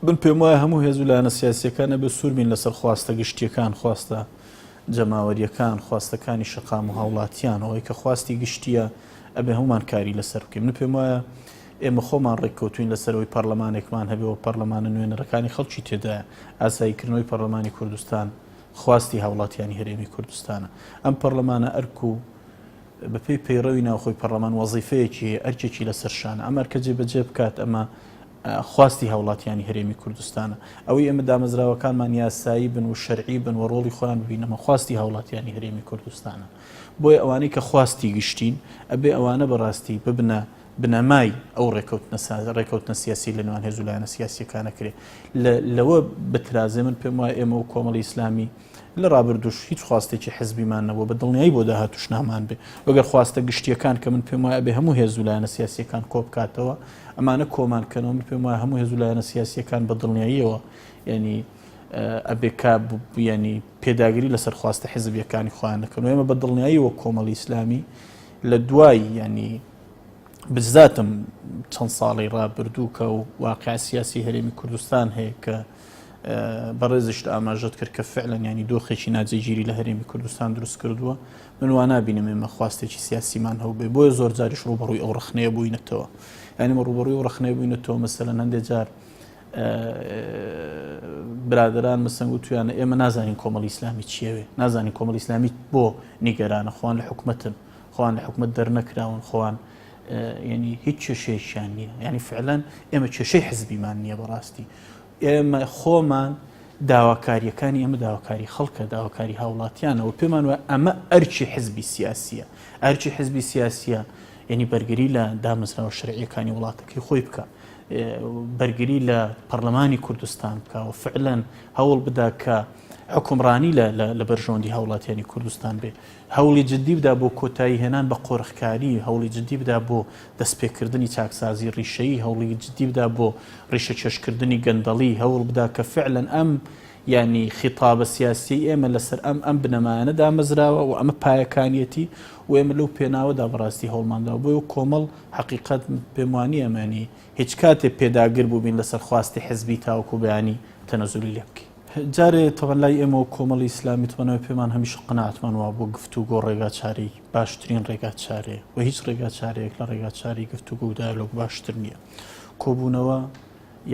بن پێم وایە هەموو هێز و لایەنە سیاسیەکانە بە سووربین لەسەر خواستە گشتیەکان خواستە جەماوەریەکان خواستەکانی شەقام و هاوڵاتیان ئەوەی کە خواستی گشتیە ئەبێ هەمومان کاری لەسەر بکەین. من پێم وایە ئێمە خۆمان ڕێککەوتوین لەسەرەوەی پەرلەمانێکمان هەبێەوە پەرلەمانە نوێنەرەکانی خەڵکی تێدایە ئاساییکردنەوەی پەرلەمانی کوردستان خواستی هاوڵاتیانی هەرێمی کوردستانە ئەم پەرلەمانە ئەرک و بەپێی پەیڕەوی ناوخۆی پەرلەمان وەزیفەیەکی ئەرکێکی لەسەرشانە ئەمە کە جێبەجێ بکات ئەمە خواستی هاوڵاتیانی هەرێمی کوردستانە ئەوەی ئێمە دامەزراوەکانمان یاسایی بن و شەرعی بن و ڕۆڵی خۆیان ببینەمە خواستی هاوڵاتیانی هەرێمی کوردستانە بۆیە ئەوانەی کە خواستی گشتین ئەبێ ئەوانە بەڕاستی ببنە بنەمای ئەو ڕێکەوتنە سیاسی لە نێوان هێز و لایەنە سیاسیەکانە کرێ لەوە بترازێ من پێم وایە ئێمە و کۆمەڵی ئیسلامی لە ڕابردوش هیچ خواستێکی حزبیمان نەبووە بە دڵنیایی بۆ داهاتوش نامان بێ وەگەر خواستە گشتیەکان کە من پێم وایە بێ هەموو هێز و لایەنە سیاسیەکان کۆ بکاتەوە ئەمانە کۆمانکەنەوە من پێم وایە هەموو هێز و لایەنە سیاسیەکان بە دڵنیاییەوە ینی ئەبێ ینی پێداگیری لەسەر خواستە حزبیەکانی خۆیان دەکەن و ئێمە بە دڵنیایی وە کۆمەڵی ئیسلامی لە دوای ینی بزاتم چەند ساڵی ڕابردووکە و واقع سیاسی هەرێمی کوردستان هەیە کە بەڕێزشت ئاماژەت کرد کە فعلەن ینی دۆخێکی ناجێگیری لە هەرێمی کوردستان دروست کردووە من وا نابینم ئێمە خواستێکی سیاسیمان هەوبێ بۆیە زۆر جاریش ڕوبەڕووی ئەو ڕخنەیە بووینەتەوە ینی ڕوبەڕووی ئەو ڕخنەیە بووینەتەوە مەسەلەن هەندێک جار برادران مەسەنگ و تویانە ئێمە نازانین کۆمەڵی ئیسلامی چیەوێ نازانین کۆمەڵی ئیسلامی بۆ نیگەرانە خۆیان لە حکومەتن خۆیان لە حکومەت دەرنەکراون خۆیان ینی هیچ کێشەیەکیان نییە ینی فعلەن ئێمە کێشەی حزبیمان نییە بەڕاستی ئێمە خۆمان داواکاریەکانی ئەمە داواکاری خەڵکە داواکاری هاوڵاتیانەوە پێمان وایە ئەمە ئەرچی حزبی سیاسیە ئەرچی حزبی سیاسیە ینی بەرگری لە دامەزراوە شەرعیەکانی وڵاتەکەی خۆی بکە بەرگری لە پەرلەمانی کوردستان بکەوە فعلەن هەوڵ بدا کە حکومڕانی لە بەرژەوەندی هاوڵاتیانی کوردستان بێ هەوڵی جددی بدا بۆ کۆتایی هێنان بە قۆرخکاری هەوڵی جددی بدا بۆ دەستپێکردنی چاکسازی ڕیشەیی هەوڵی جددی بدا بۆ ڕیشە چێشکردنی گەندەڵی هەوڵ بدا کە فعلەن ئەم ینی خیتابە سیاسی ئێمە لەسەر ئەم بنەمایانە دامەزراوە و ئەمە پایەکانیەتی و ئێمە لەو پێناوەدا بەڕاستی هەوڵمانداوە بۆی و کۆمەڵ حقیقەت پێم ئەمانی هیچ کاتێک پێداگر بووبین لەسەر خواستی حزبی تاوەکو بەیانی تەنەزولی لێ بکەین جارێ تەوەن لای ئێمە و کۆمەڵی ئیسلامی توانەوە پێمان هەمیشە قەناعەتمان وا بۆ گفتوگۆ ڕێگا چارەی باشترین ڕێگا چارێ و هیچ ڕێگا چارەیەک لە ڕێگا چاری گفتوگۆ و دایلۆگ باشتر نییە کۆبوونەوە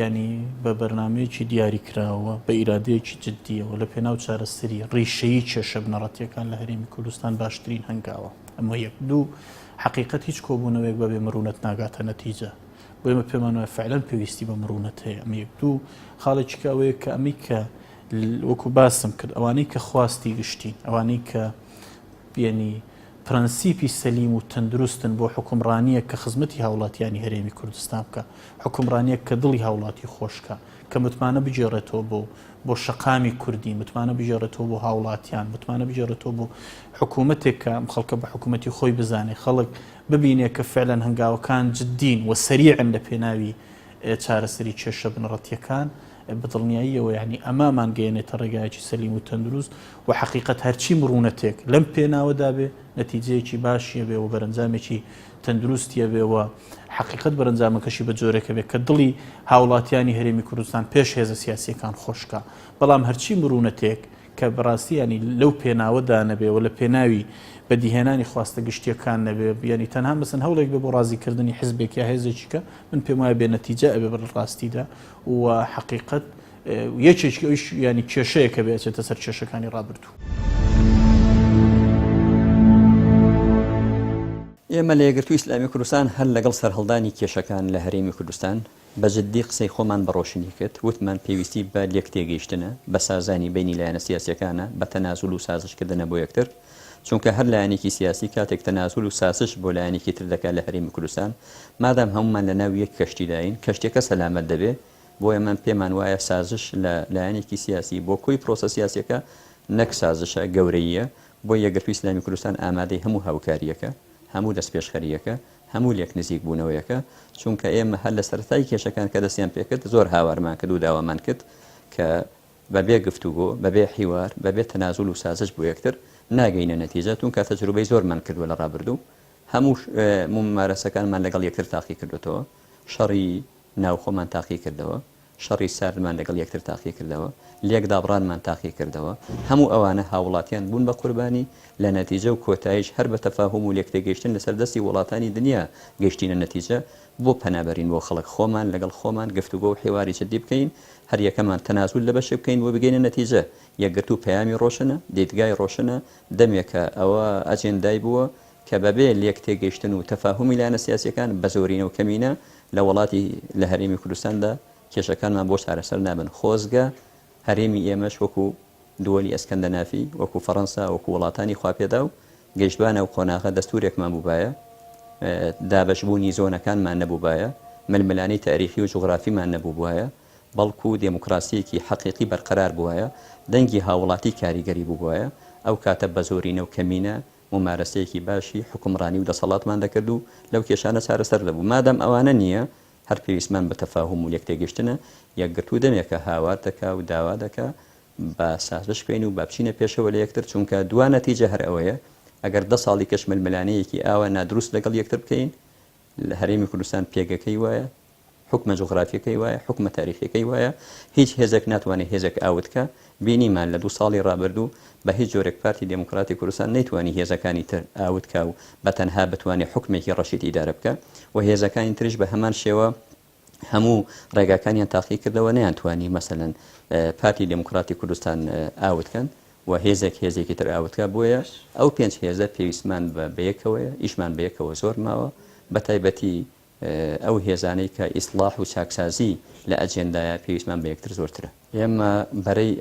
ینی بە بەرنمەیەکی دیاری کراوە بە ئیرادەیەکی جددیەوە لە پێناو چارەسەری ڕیشەیی کێشە بنەڕەتیەکان لە هەرێمی کوردستان باشترین هەنگاوە ئەمە یەک دوو حقیقەت هیچ کۆبوونەوەیەک بەبێ مرونەت ناگاتە نەتیجە بۆ ئێمە پێمان وایە فعلەن پێویستی بە مرونەت هەیە ئەمە یەک دوو خاڵێکی ئەوەیە کە ئەمی کە وەکو باسم کرد ئەوانەی کە خواستی گشتین ئەوانەی کە ینی پرەنسیپی سەلیم و تەندروستن بۆ حکومڕانیە کە خزمەتی هاوڵاتیانی هەرێمی کوردستان بکە حکومڕانیە کە دڵی هاوڵاتی خۆشکە کە متمانە بجێڕێتەوە بۆ شەقامی کوردی متمانە بجێڕێتەوە بۆ هاوڵاتیان متمانە بجێڕێتەوە بۆ حکوومەتێک کە خەڵکە بە حکوومەتی خۆی بزانێ خەڵک ببینێ کە فعلەن هەنگاوەکان جددین و سەریعن لە پێناوی چارەسەری کێشە بنەڕەتیەکان بەدڵنیاییەوە یعنی ئەمامان گەێنێتە ڕێگایکی سەلیم و تەندروست و حقیقەت هەرچی مرونەتێک لەم پێناوەدا بێ نەتیجەیەکی باشیە بێ و بەرەنجامێکی تەندروستیە بێەوە حقیقەت بەرەنجامەکەشی بە جۆرەکە بێت کە دڵی هاوڵاتیانی هەرێمی کوردستان پێش هێزە سیاسیەکان خۆشکە بەڵام هەرچی مرونەتێک کە بەڕاستی ینی لەو پێناوەدا نەبێ و لە پێناوی بەدیهێنانی خواستە گشتیەکان نەبێ ینی تەنها مەسن هەوڵێک بێ بۆ ڕازیکردنی حزبێک یا هێزێکیکە من پێم وایە بێ نەتیجە ئەبێ بەڕاستیدا و حقیقەت یەکێکی ئەوش ینی کێشەیەکە بێتێتە سەر کێشەکانی ڕابردوو. ئێمە لە یەکگرتووی ئیسلامی کوردستان هەر لەگەڵ سەرهەڵدانی کێشەکان لە هەرێمی کوردستان بە جددی قسەی خۆمان بەڕۆشنی کرد وتمان پێویستی بە لێک تێگەیشتنە بە سازانی بینی لایەنە سیاسیەکانە بە تەنازول و سازشکردنە بۆ یەکتر چونکە هەر لایەنێکی سیاسی کاتێک تەنازول و سازش بۆ لایەنێکی تر دەکات لە هەرێمی کوردستان مادام هەمومان لە ناو یەک کەشتیداین کەشتێکە سەلامەت دەبێت بۆ ئێمە پێمان وایە سازش لە لایەنێکی سیاسی بۆ کۆی پرۆسە سیاسیەکە نەک سازشە گەورەیە بۆ یەکگرتووی ئیسلامی کوردستان ئامادەی هەموو هاوکاریەکە هەموو دەستپێشخەریەکە هەموو لێک نزیک بوونەوەیەکە چونکە ئێمە هەر لە سەرەتای کێشەکان کە دەستیان پێکرد زۆر هاوارمان کرد و داوامان کرد کە بەبێ گفتوگۆ بەبێ حیوار بەبێ تەنازول و سازش بۆ یەکتر ناگەینە نەتیجە چونکە تەجروبەی زۆرمان کردووە لە ڕابردوو هەموو ممارەسەکانمان لەگەڵ یەکتر تاقی کردوێتەوە شەڕی ناوخۆمان تاقی کردەوە شەڕی ساردمان لەگەڵ یەکتر تاقی کردەوە لێک دابڕانمان تاقی کردەوە هەموو ئەوانە هاوڵاتیان بوون بە قوربانی لە نەتیجە و کۆتاییش هەر بە تەفاهم و لێکتێگەیشتن لەسەر دەستی وڵاتانی دنیا گەیشتینە نەتیجە بۆ پەنابەرین بۆ خەڵک خۆمان لەگەڵ خۆمان گفتوگۆ و حێواری جددی بکەین هەر یەکەمان تەنازول لە بەشێ بکەین و بگەینە نەتیجە یەکگرتوو پەیامی ڕۆشنە دیدگای ڕۆشنە دەمێکە ئەوە ئەجێندای بووە کە بەبێ لێک تێگەیشتن و تەفاهمی لایەنە سیاسیەکان بە زۆرینە و کەمینە لە وڵاتی لە هەرێمی کوردستاندا کێشەکانمان بۆ چارەسەر نابن خۆزگە هەرێمی ئێمەش وەکو دووەلی ئەسکەندەنافی وەکو فەڕەنسا وەکو وڵاتانی خواپێدا و گەیشتبانە و قۆناغە دەستورێکمان بووبایە دابەشبوونی زۆنەکانمان نەبووبایە ململانی تاریخی و جوغرافیمان نەبووبایە بەڵکو دێموکراسیەکی حەقیقی بەرقەرار بووایە دەنگی هاوڵاتی کاریگەری بووبایە ئەو کاتە بە زۆرینە و کەمینە ممارەسەیەکی باشی حکومڕانی و دەسەڵاتمان دەکرد و لەو کێشانە چارەسەر دەبوو مادام ئەوانە نییە هەر پێویستمان بە تەفاهم و یەکتێگەشتنە یەکگرتوو دەمێکە هاوار دەکا و داوا دەکا بە سازش بکەین و با بچینە پێشەوە لە یەکتر چونکە دوان نەتیجە هەر ئەوەیە ئەگەر 10 ساڵی کەش ململانەیەکی ئاوە نادروست لەگەڵ یەکتر بکەین لە هەرێمی کوردستان پێگەکەی وایە، حکمە جغرافیەکەی وایە، حکمە تاریخەکەی وایە، هیچ هێزێک ناتوانێت هێزێک ئاوتکە. بینیمان لە 2 ساڵی ڕابردوو بە هیچ جۆرێک پارتی دموکراتی کوردستان نەیتوانی هێزەکانی تر ئاوتکە و بەتەنها بتوانێت حکمێکی ڕەشید ئیدارە بکە و هێزەکانی تریش بە هەمان شێوە هەموو ڕێگاکانیان تاقی کردەوە نەیانتوانی مەسەلەن پارتی دموکراتی کوردستان ئاوتکەن و هێزێکی تر ئاوتکە بۆیە ئەو 5 هێزە پێویستمان بە یەکەوەیە، ئیشمان بە یەکەوە زۆر ماوە، بە تایبەتی ئەو هێزانەی کە ئیسلاح و چاکسازی لە ئەجێندایە پێویستمان بە یەکتر زۆرترە.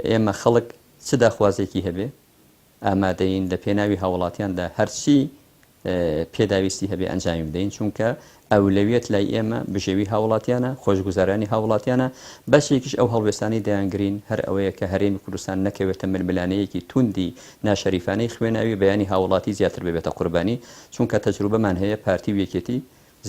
ئێمە خەڵک چ داخوازێکی هەبێ ئامادەین لە پێناوی هاوڵاتیاندا هەرچی پێداویستی هەبێ ئەنجامی بدەین، چونکە ئەولەویەت لای ئێمە بژێوی هاوڵاتیانە، خۆشگوزارانی هاوڵاتیانە. بەشێکیش ئەو هەڵوێستانی دەیانگرین هەر ئەوەیە کە هەرێمی کوردستان نەکەوێتە ململانەیەکی توندی ناشەریفانەی خوێناوی بەیانی هاوڵاتی زیاتر ببێتە قوربانی، چونکە تەجروبەمان هەیە پارتی و یەکێتی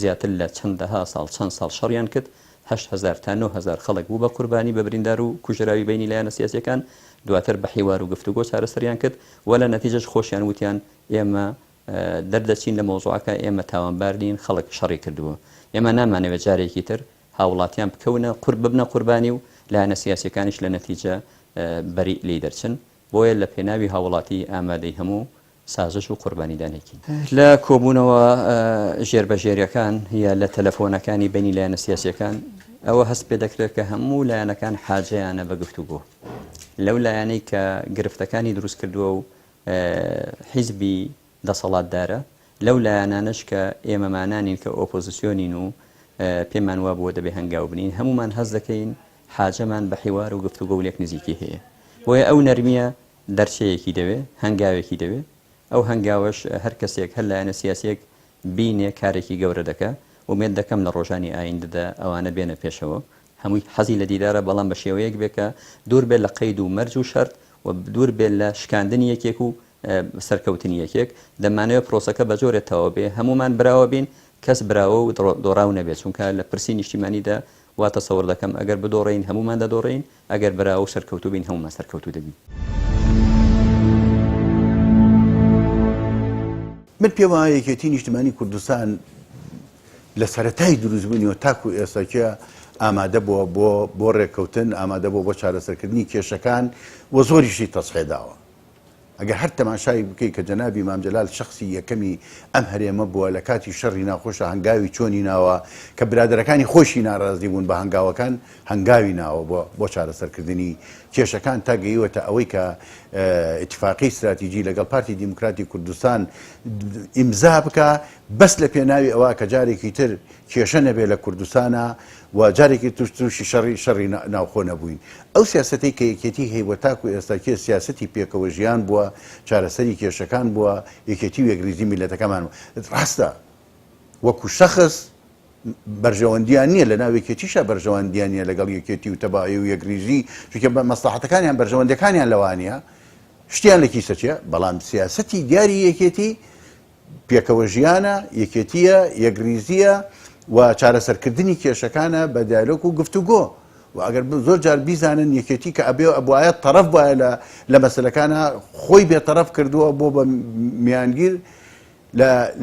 زیاتر لە چەندەها ساڵ چەند ساڵ شەڕیان کرد، 8,000 تا 9,000 خەڵک بوو بە قوربانی بە بریندار و کوژراوی بینی لایەنە سیاسیەکان، دواتر بە حیوار و گفتوگۆ چارەسەریان کرد و لە نەتیجەش خۆشیان وتیان ئێمە دەردەچین لە مۆزوعەکە، ئێمە تاوانبار نین، خەڵک شەڕی کردووە، ئێمە نامانەوێت جارێکی تر هاوڵاتیان بکەونە ببنە قوربانی و لایەنە سیاسیەکانیش لە نەتیجە بەری لی دەرچن. بۆیە لە پێناوی هاوڵاتی ئامادەی هەموو سازش و قوربانیدانێکی لە کۆبوونەوە ژێربەژێریەکان یا لە تەلەفۆنەکانی بینی لایەنە سیاسیەکان ئەوە هەست پێ دەکرێت کە هەموو لایەنەکان حاجەیانە بە گفتوگۆ. لەو لایەنەی کە گرفتەکانی دروست کردووە و حیزبی دەسەڵاتدارە، لەو لایەنانش کە ئێمەمانانین کە ئۆپۆزیسیۆنین و پێمان وا بۆ دەبێ هەنگاو بنین، هەمومان هەست دەکەین حاجەمان بە حیوار و گفتوگۆ و لێک نزیکی هەیە. بۆیە ئەو نەرمیە دەرچەیەکی دەوێ، هەنگاوێکی دەوێ، ئەو هەنگاوەش هەر کەسێک هەر لایەنە سیاسیەک بینێ کارێکی گەورە دەکە. ومێت دەکەم لە ڕۆژانی ئایندەدا ئەوانە بێنە پێشەوە، هەمووی حەزی لە دیدارە، بەڵام بە شێوەیەک بێکە دوور بێت لە قەید و مەرج و شەرت و دوور بێت لە شکاندنی یەکێک و سەرکەوتنی یەکێک. دەمانەوێت پرۆسەکە بە جۆرێتەوە بێ، هەمومان براوە بین، کەس براوە و دۆڕاو نەبێت، چونکە لە پرسی نیشتیمانیدا وا تەسەوڕ دەکەم ئەگەر بدۆڕین هەمومان دەدۆڕین، ئەگەر براوە و سەرکەوتوو بین هەمومان سەرکەوتوو دەبین. من پێم وایە یەکێتی نیشتیمانی کوردستان لە سەرەتای دروستبوونیەوە تاکو ئێستاکە ئامادە بووە بۆ ڕێککەوتن، ئامادە بووە بۆ چارەسەرکردنی کێشەکان و زۆریشی تەسخێداوە. ئەگەر هەر تەماشای بکەی کە جەنابی مام جەلال شخصی یەکەمی ئەم هەرێمە بووە لە کاتی شەڕی ناخۆشە هەنگاوی چۆنی ناوە کە برادەرەکانی خۆشی ناڕازی بوون بە هەنگاوەکان، هەنگاوی ناوە بۆ چارەسەرکردنی کێشەکان تا گەیوەتە ئەوەی کە ئیتفاقی استراتیجی لەگەڵ پارتی دیموکراتی کوردستان ئیمزا بکە، بەس لە پێناوی ئەوە کە جارێکی تر کێشە نەبێ لە کوردستانە و جارێکی تووشی شەڕی ناوخۆ نەبووین. ئەو سیاسەتی کە یەکێتی هەیە تاکو ئێستاکێ سیاسەتی پێکەوە ژیان بووە، چارەسەری کێشەکان بووە، یەکێتی و یەکریزی میلەتەکەمان ڕاستە وەکو شەخص بەرژەوەندیان نییە، لە ناو یەکێتیشە بەرژەوەندیان نیە لەگەڵ یەکێتی و تەباعی و یەکریزی، چونکە بە مەسلحەتەکانیان بەرژەوەندەکانیان لەوانە شتیان لە کیسەچێ، بەڵام سیاسەتی دیاری یەکێتی پێکەوە ژیانە، یەکێتیە، یەکریزیە و چارەسەرکردنی کێشەکانە بە دیالۆگ و گفتوگۆ. و ئەگەر زۆر جار بیزانن یەکێتی کە ئەبێ ئەبوایە تەرەف وایە لە مەسلەکانە خۆی بێتەرەف کردووە بۆ بە میانگیر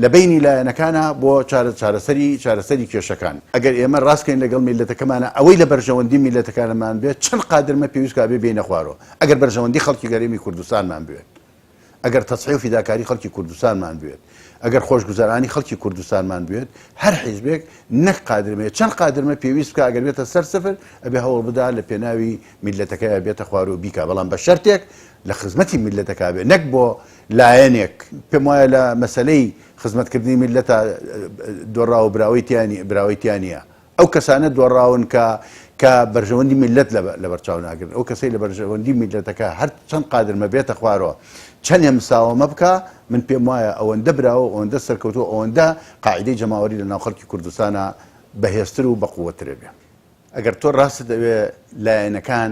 لە بینی لایەنەکانە بۆ چارەسەری کێشەکان. ئەگەر ئێمە ڕاستکەین لەگەڵ میلەتەکەمانە ئەوەی لە بەرژەوەندی میلەتەکانمان بێت چەند قادرمە پێویستکە بێ بینە خوارەوە، ئەگەر بەرژەوەندی خەڵکی گەرێمی کوردستانمان بێت، ئەگەر تەسعی و فیداکاری خەڵکی کوردستانمان بێت، ئەگەر خۆشگوزارانی خەڵکی کوردستانمان بێت، هەر حیزبێک نەک قادرمەیە چەند قادرمە پێویست بکە ئەگەر بێتە سەر سەفر ئەبێ هەوڵ بدا لە پێناوی میلەتەکەی بێتە خوارەوە بیکە، بەڵام بە شەرتێک لە خزمەتی میلەتەکە بێت، نەک بۆ لایەنێک. پێم وایە لە مەسەلەی خزمەتکردنی میلەتە دۆڕاو براوەیتیانە ئەو کەسانە دۆڕاون کە بەرژەوەندی میلەت لە بەرچاو ناگرن، ئەو کەسەی لە بەرژەوەندی میلەتەکە هەر چەند قادرمە بێتە خوارەوە چەندێ مساوەمە بکە، من پێم وایە ئەوەندە براوە، ئەوەندە سەرکەوتووە، ئەوەندە قاعدەی جەماوەری لە ناو خەڵکی کوردستانە بەهێزتر و بەقووەترە بێ. ئەگەر تۆ ڕاستە دەوێ لایەنەکان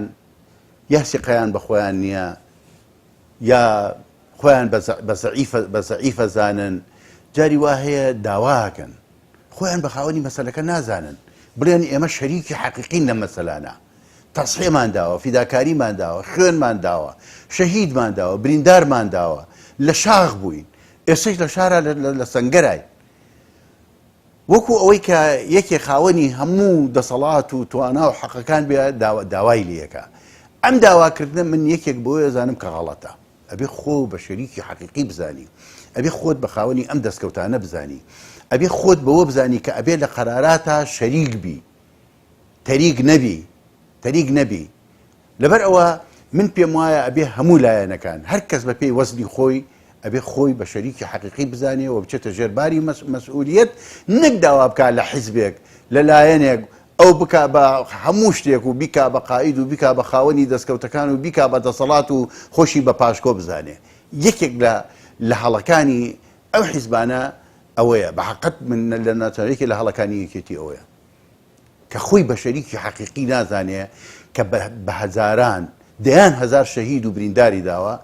یا سیقەیان بە خۆیان نییە یا خۆیان بە زەعیفە زانن، جاری وا هەیە داواکەن خۆیان بە خاوەنی مەسەلەکە نازانن، بڵێن ئێمە شەریکی حەقیقین لە مەسەلانە، تەسحیمان داوە، فیداکاریمان داوە، خوێنمان داوە، شەهیدمان داوە، بریندارمان داوە، لە شاخ بووین، ئێستش لە شارە لە سەنگەرای وەکو ئەوەی کە یەکێ خاوەنی هەموو دەسەڵات و توانا و حەقەکان بێ داوای لەکە. ئەم داواکردن من یەکێک بۆیە زانم کە غەڵەتە. ئەبێ خۆ بە شەریکی حەقیقی بزانی، ئەبێ خۆت بە خاوەنی ئەم دەستکەوتانە بزانی، ئەبێ خۆت بەوە بزانی کە ئەبێ لە قەراراتە شەریک بی، تەریک نەبی. لەبەر ئەوە من پێم وایە ئەبێ هەموو لایەنەکان هەر کەس بە پێی وەزنی خۆی ئەبێ خۆی بە شەریکی حەقیقی بزانێ و بچێتە ژێرباری مەسئولیەت، نەک داوا بکە لە حیزبێک لە لایەنێک ئەو بکا بە هەموو شتێک و بیکا بە قائید و بیکا بە خاوەنی دەستکەوتەکان و بیکا بە دەسەڵات و خۆشی بە پاشکۆ بزانێ. یەکێک لە هەڵەکانی ئەو حیزبانە ئەوەیە، بەحەقەت من لە ناچارێکی لە هەڵەکانی یەکێتی ئەوەیە کە خۆی بە شەریکی حەقیقی نازانێ کە بە هەزاران دەیان هەزار شەهید و برینداری داوە،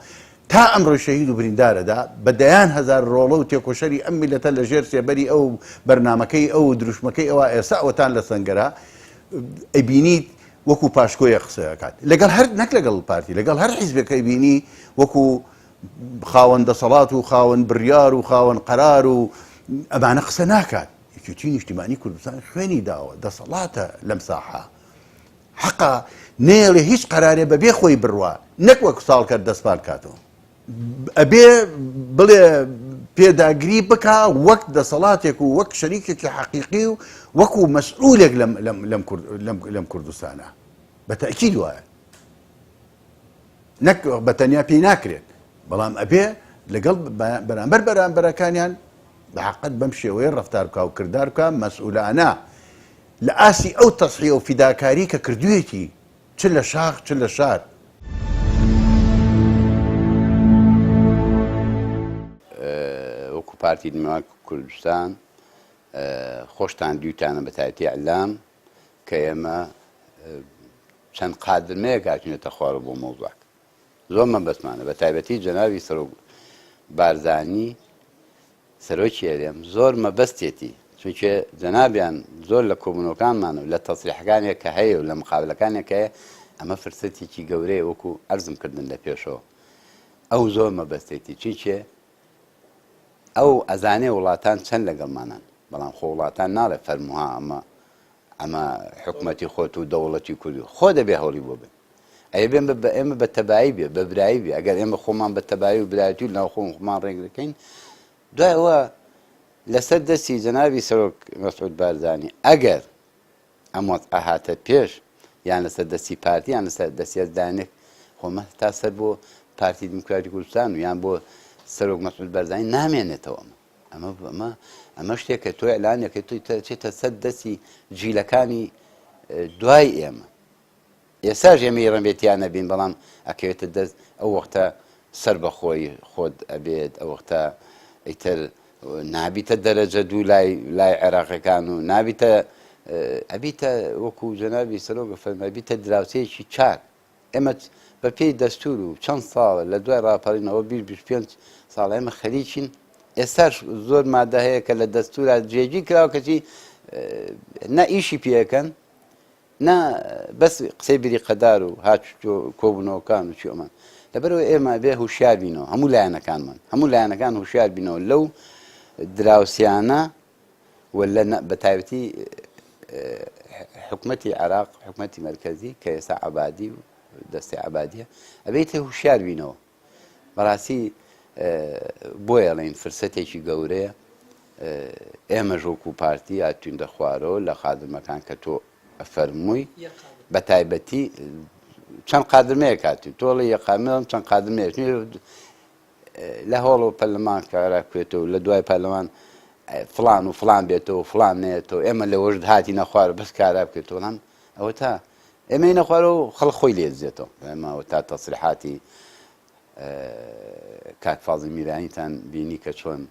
تا ئەمڕۆ شەهید و بریندارەدا بە دەیان هەزار ڕۆڵە و تێکۆشەری ئەم میلەتە لە ژێر سێبەری ئەو بەرنامەکەی ئەو دروشمەکەی ئەوە ئێستا ئەوتان لە سەنگەرە ئەبینیت وەکو پاشکۆیە قسەکات لەگەڵ هەر نەک لەگەڵ پارتی لەگەڵ هەر حیزبەکەی بینی وەکو خاوەن دەسەڵات و خاوەن بڕیار و خاوەن قەرار و ئەمانە قسە ناکات. یەکێتی نیشتیمانی کوردستان خوێنی داوە دەسەڵاتە لەم ساحە، حەقا نێڵێ هیچ قەرارێ بەبێ خۆی بڕوا نەک وەکو ساڵ کرد دەستپال کاتەوە، ئەبێ بڵێ پێداگری بکە وەک دەسەڵاتێک و وەک شەریکێکی حەقیقی و وەکو مەسئولێک لەم کوردستانە بە تەئکید وایە، نەک بە تەنیا پێی ناکرێت، بەڵام ئەبێ لەگەڵ بەرامبەرەکانیان بەحەقەت بەم شێوەیە ڕەفتار بکە و کردار بکە مەسئولانە لە ئاسی ئەو تەسحیە و فیداکاری کە کردوویەتی چ لە شاخ چ لە شار. وەکو پارتی دموکراتی کوردستان خۆشتان دووتانە بە تایبەتی ئەعلام کە ئێمە چەند قادرمەیە کاتونێتە خوارە بۆ مۆزوعک زۆر مەبەستمانە بە تایبەتی جەناوی سەرۆک بارزانی سەرۆکی هەرێم زۆر مەبەستێتی، چونکە جەنابیان زۆر لە کۆبوونەوەکانمان و لە تەسریحەکانێک کە هەیە و لە مقابلەکانێک هەیە ئەمە فرسەتێکی گەورەیە وەکو ئەرزم کردن لە پێشەوە، ئەو زۆر مەبەستێتی چونکە ئەو ئەزانێ وڵاتان چەند لەگەڵمانن، بەڵام خۆ وڵاتان ناڵێ فەرموها ئەمە حکومەتی خۆت و دەوڵەتی کوردی خۆ دەبێ هەوڵی بۆ بن، ئەیە بێن ئێمە بە تەبایی بێ بە برایی بێ، ئەگەر ئێمە خۆمان بە تەبایی و برایەتی و ناو خۆمان ڕێک دەکەین دوای ئەوە لەسەر دەستی جەنابی سەرۆک مەسعود بارزانی ئەگەر ئەم وەزعە هاتە پێش یان لەسەر دەستی پارتی یان لەسەر دەستی هەزدانێک خۆمە تا سەر بۆ پارتی دموکراتی کوردستان و یان بۆ سەرۆک مەسعود بارزانی نامێنێتەوە. ئەمە شتێکە تۆ ئەلانێکە تۆی چێتە سەر دەستی جیلەکانی دوای ئێمە. ئێساژ ئێمە ڕەنبێتیان نەبین، بەڵام ئەکەوێتە دەست ئەو وەختە سەر بەخۆی خۆت ئەبێت، ئەو وەختە ئیتر نابیتە دەرەجە دوو لای عێراقیەکان و نابیتە ئەبیتە وەکو جەنابی سەرۆکە فەرمووی ئەبیتە دراوسەیەکی چاک. ئێمە بە پێی دەستور و چەند ساڵە لە دوای ڕاپەڕینەوە 25 ساڵ ئێمە خەریکین، ئێستاش زۆر مادە هەیە کە لە دەستورە جێگی کراوە کەچی نە ئیشی پێەکەن نا بەس قسەی بری قەدار و هات کۆبوونەوەکان و چۆمان. لەبەرەوە ئێمە بێ هوشیار بینەوە هەموو لایەنەکانمان، هەموو لایەنەکان هوشیار بینەوە لەو دراوسیانە ولا بە تایبەتی حکومەتی عێراق حکومەتی مەرکەزی کە ئێستا عەبادی و دەستی عەبادیە ئەبێتە هوشیار بینەوە. بەڕاستی بۆیە ئەڵێن فرسەتێکی گەورەیە ئێمە ژۆک و پارتی هاتوینە خوارەوە لە خادمەکان کە تۆ ئەفەرمووی بە تایبەتی چەند قادرمەیە کاتی تۆڵی یەقامەم چەند قادرمەیە لە هەوڵەوە پەرلەمان کاراکوێتەوە لە دوای پەرلەمان فڵان و فڵان بێتەوە فڵان نێتەوە ئێمە لە وەژد هاتی نەخوارە بەس کارا بکرێتەوە لەم ئەوە تا ئێمە نەخوارەوە خەڵ خۆی لێزێتەوە ئێمەوە تا تەسریحاتی کاک فازڵ میرانیتان بینی کە چۆن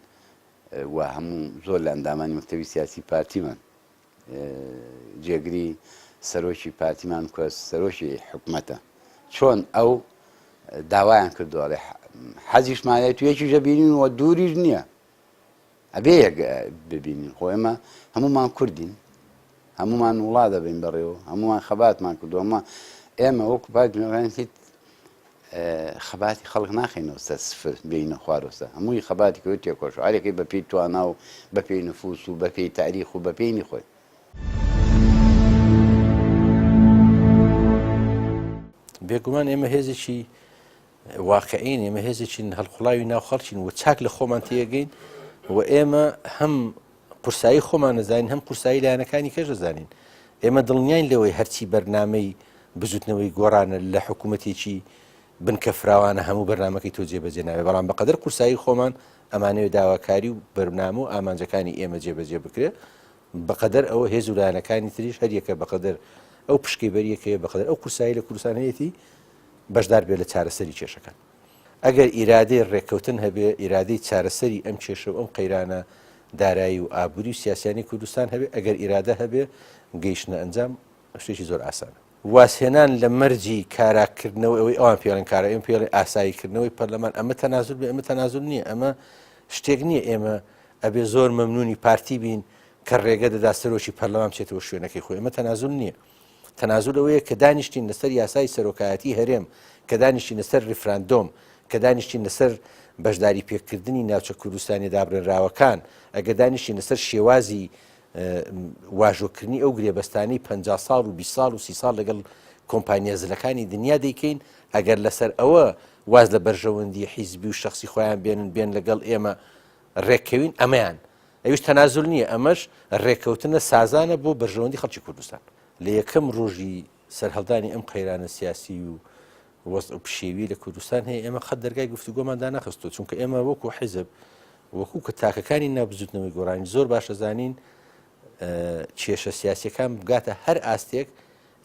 و هەموو زۆر لە ئەندامانی مەکتەبی سیاسی پارتیمان جێگری سەرۆکی پارتیمان کە سەرۆکی حکومەتە چۆن ئەو داوایان کردووەڵێ حەزیشمانە تو یەکیشە بینین و دووریش نییە ئەبێ یەک ببینین خۆ ئێمە هەمومان کوردین هەمومان وڵا دەبین بەڕێوە هەمومان خەباتمان کردو ئەمە ئێمە وەکو پارتی هیچ خەباتی خەڵک ناخینەوە سفر بینە خوارۆسە هەمووی خەباتی کە تێکۆش هەرێکی بە پێی توانا و بە پێی نفوس و بە پێی تاریخ و بە پێینی خۆی بێگومان ئێمە هێزێکی واقعین ئێمە هێزێکین هەڵخڵاوی ناو خەڵکین و چاک لە خۆمان تێگەین و ئێمە هەم قورسایی خۆمان نەزانین هەم قورسایی لایەنەکانی کەش دەزانین ئێمە دڵنیاین لەوەی هەرچی بەرنامەی بزوتنەوەی گۆڕانە لە حکوومەتێکی بنکە فراوانە هەموو بەرنمەکەی تۆ جێبەجێ ناوێ بەڵام بەقەدر قورسایی خۆمان ئەمانەوێ داواکاری و بەرنامە و ئامانجەکانی ئێمە جێبەجێ بکرێت بەقەدر ئەوە هێز و لایەنەکانی تریش هەریەکە بەقەدر ئەو پشکی بەریەکەیە بەقەدر ئەو قورسایی لە کوردستان هەیەی بەشدار بێت لە چارەسەری کێشەکان ئەگەر ئیرادەی ڕێککەوتن هەبێ ئیرادەی چارەسەری ئەم کێشە و ئەم قەیرانە دارایی و ئابووری و سیاسیانی کوردستان هەبێ ئەگەر ئیرادە هەبێ گەیشتنە ئەنجام شتێکی زۆر ئاسانە واسهێنان لە مەرجی کاراکردنەوەی ئەوەی ئەوان پێڵن کارە ئێمە پێڵێ ئاساییکردنەوەی پەرلەمان ئەمە تەنازول بێ ئەمە تەنازول نییە ئەمە شتێک نییە ئێمە ئەبێ زۆر مەمنونی پارتی بین کە ڕێگە دەدا سەرۆکی پەرلەمان بچێتەوە شوێنەکەی خۆی ئەمە تەنازول نییە تەنازول ئەوەیە کە دانیشتین لەسەر یاسای سەرۆکایەتی هەرێم کە دانیشتین لەسەر ریفراندۆم کە دانیشتین لەسەر بەشداری پێکردنی ناوچە کوردستانی دابرێنراوەکان ئەگە دانیشتین لەسەر شێوازی واژۆکردنی ئەو گرێبەستانی 50 ساڵ و 20 ساڵ و 30 ساڵ لەگەڵ کۆمپانیا زلەکانی دنیا دەیکەین ئەگەر لەسەر ئەوە واز لە بەرژەوەندی حیزبی و شخصی خۆیان بێن لەگەڵ ئێمە ڕێککەوین ئەمەیان ئەوش تەنازول نییە ئەمەش ڕێککەوتنە سازانە بۆ بەرژەوەندی خەڵکی کوردستان لە یەکەم ڕۆژی سەرهەڵدانی ئەم قەیرانە سیاسی و وەزع پشێوی لە کوردستان هەیە ئێمە خەت دەرگای گفتوگۆماندا نەخستۆ چونکە ئێمە وەکو حیزب وەکو کە تاکەکانی نابزوتنەوەی گۆڕانی زۆر باشە زانین کێشە سیاسیەکان بگاتە هەر ئاستێک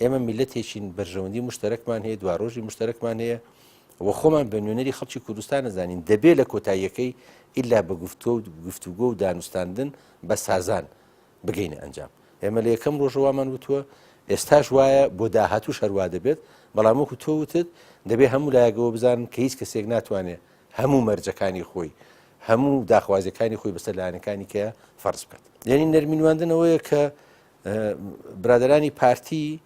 ئێمە میلەتێکین بەرژەوەندی مشتەرەکمان هەیە دواڕۆژی مشتەرەکمان هەیە و خۆمان بە نوێنەری خەڵکی کوردستان نەزانین دەبێت لە کۆتاییەکەی ئیلا بە گفتوگۆ و دانوستاندن بە سازان بگەینە ئەنجام ئێمە لە یەکەم ڕۆژەوامان وتووە ئێستاش وایە بۆ داهاتوو شەروا دەبێت بەڵام وەکو تۆ وتت دەبێت هەموو لایەگەوە بزانن کە هیچ کەسێک ناتوانێت هەموو مەرجەکانی خۆی هەموو داخوازیەکانی خۆی بەسەر لایەنەکانی کە فەرز بکات یعنی نەرمینواندنەوەیە کە برادرانی پارتی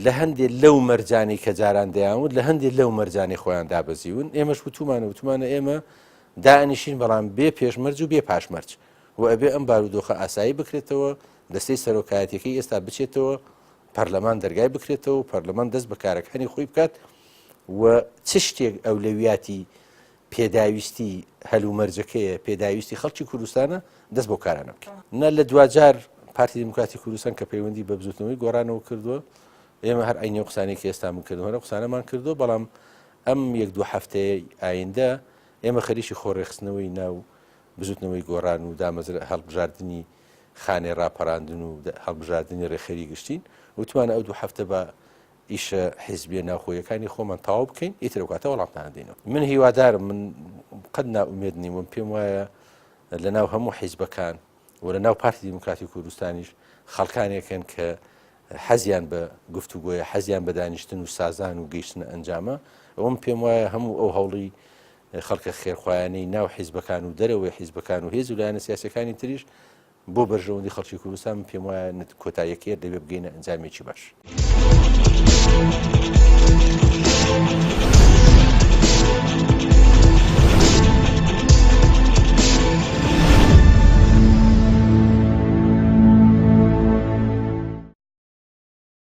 لە هەندێک لەو مەرجانی کە جاران دەیانوت لە هەندێک لەو مەرجانی خۆیان دابەزیون ئێمەش وتومانە ئێمە دائنیشین بەڵام بێ پێشمەرج و بێ پاشمەرج و ئەبێ ئەم بارودۆخە ئاسایی بکرێتەوە دەستەی سەرۆکایەتەکەی ئێستا بچێتەوە پەرلەمان دەرگای بکرێتەوە و پەرلەمان دەست بە کارەکانی خۆی بکات و چ شتێک ئەولەویاتی پێداویستی هەلومەرجەکەیە پێداویستی خەڵکی کوردستانە دەست بۆ کارانە بکەین نە لە دوجار پارتی دموکراتی کوردستان کە پەیوەندی بە بزوتنەوەی گۆڕانەوە کردووە ئێمە هەر عینی قسانێکی ئێستامان کردوەرە قسانەمان کردو بەڵام ئەم 1-2 هەفتەیە ئایندە ئێمە خەریکی خۆڕێخستنەوەی ناو بزوتنەوەی گۆڕان و دامەزرا هەڵبژاردننی خانێ ڕاپەڕاندن و هەڵبژاردننی ڕێخەری گشتین وتوانە ئەو 2 هەفتە بە ئیشە حیزبیە ناوخۆیەکانی خۆمان تەواو بکەین ئیتر کاتە وەڵامتان دێنەوە من هیوادارم من قەت ناومێد نیم و پێم وایە لە ناو هەموو حیزبەکان و لە ناو پارتی دیموکراتی کوردستانیش خەڵکانێکن کە حەزیان بە گفتوگۆیە حەزیان بە دانیشتن و سازان و گەیشتنە ئەنجامە ئەوم پێم وایە هەموو ئەو هەوڵی خەڵکە خێرخوایانەی ناو حیزبەکان و دەرەوەی حیزبەکان و هێز و لایەنە سیاسەکانی تریش بۆ بەرژەوەندی خەڵکی کوردستان پێم وایە کۆتاییەکەیە دەبێت بگەینە ئەنجامێکی باش.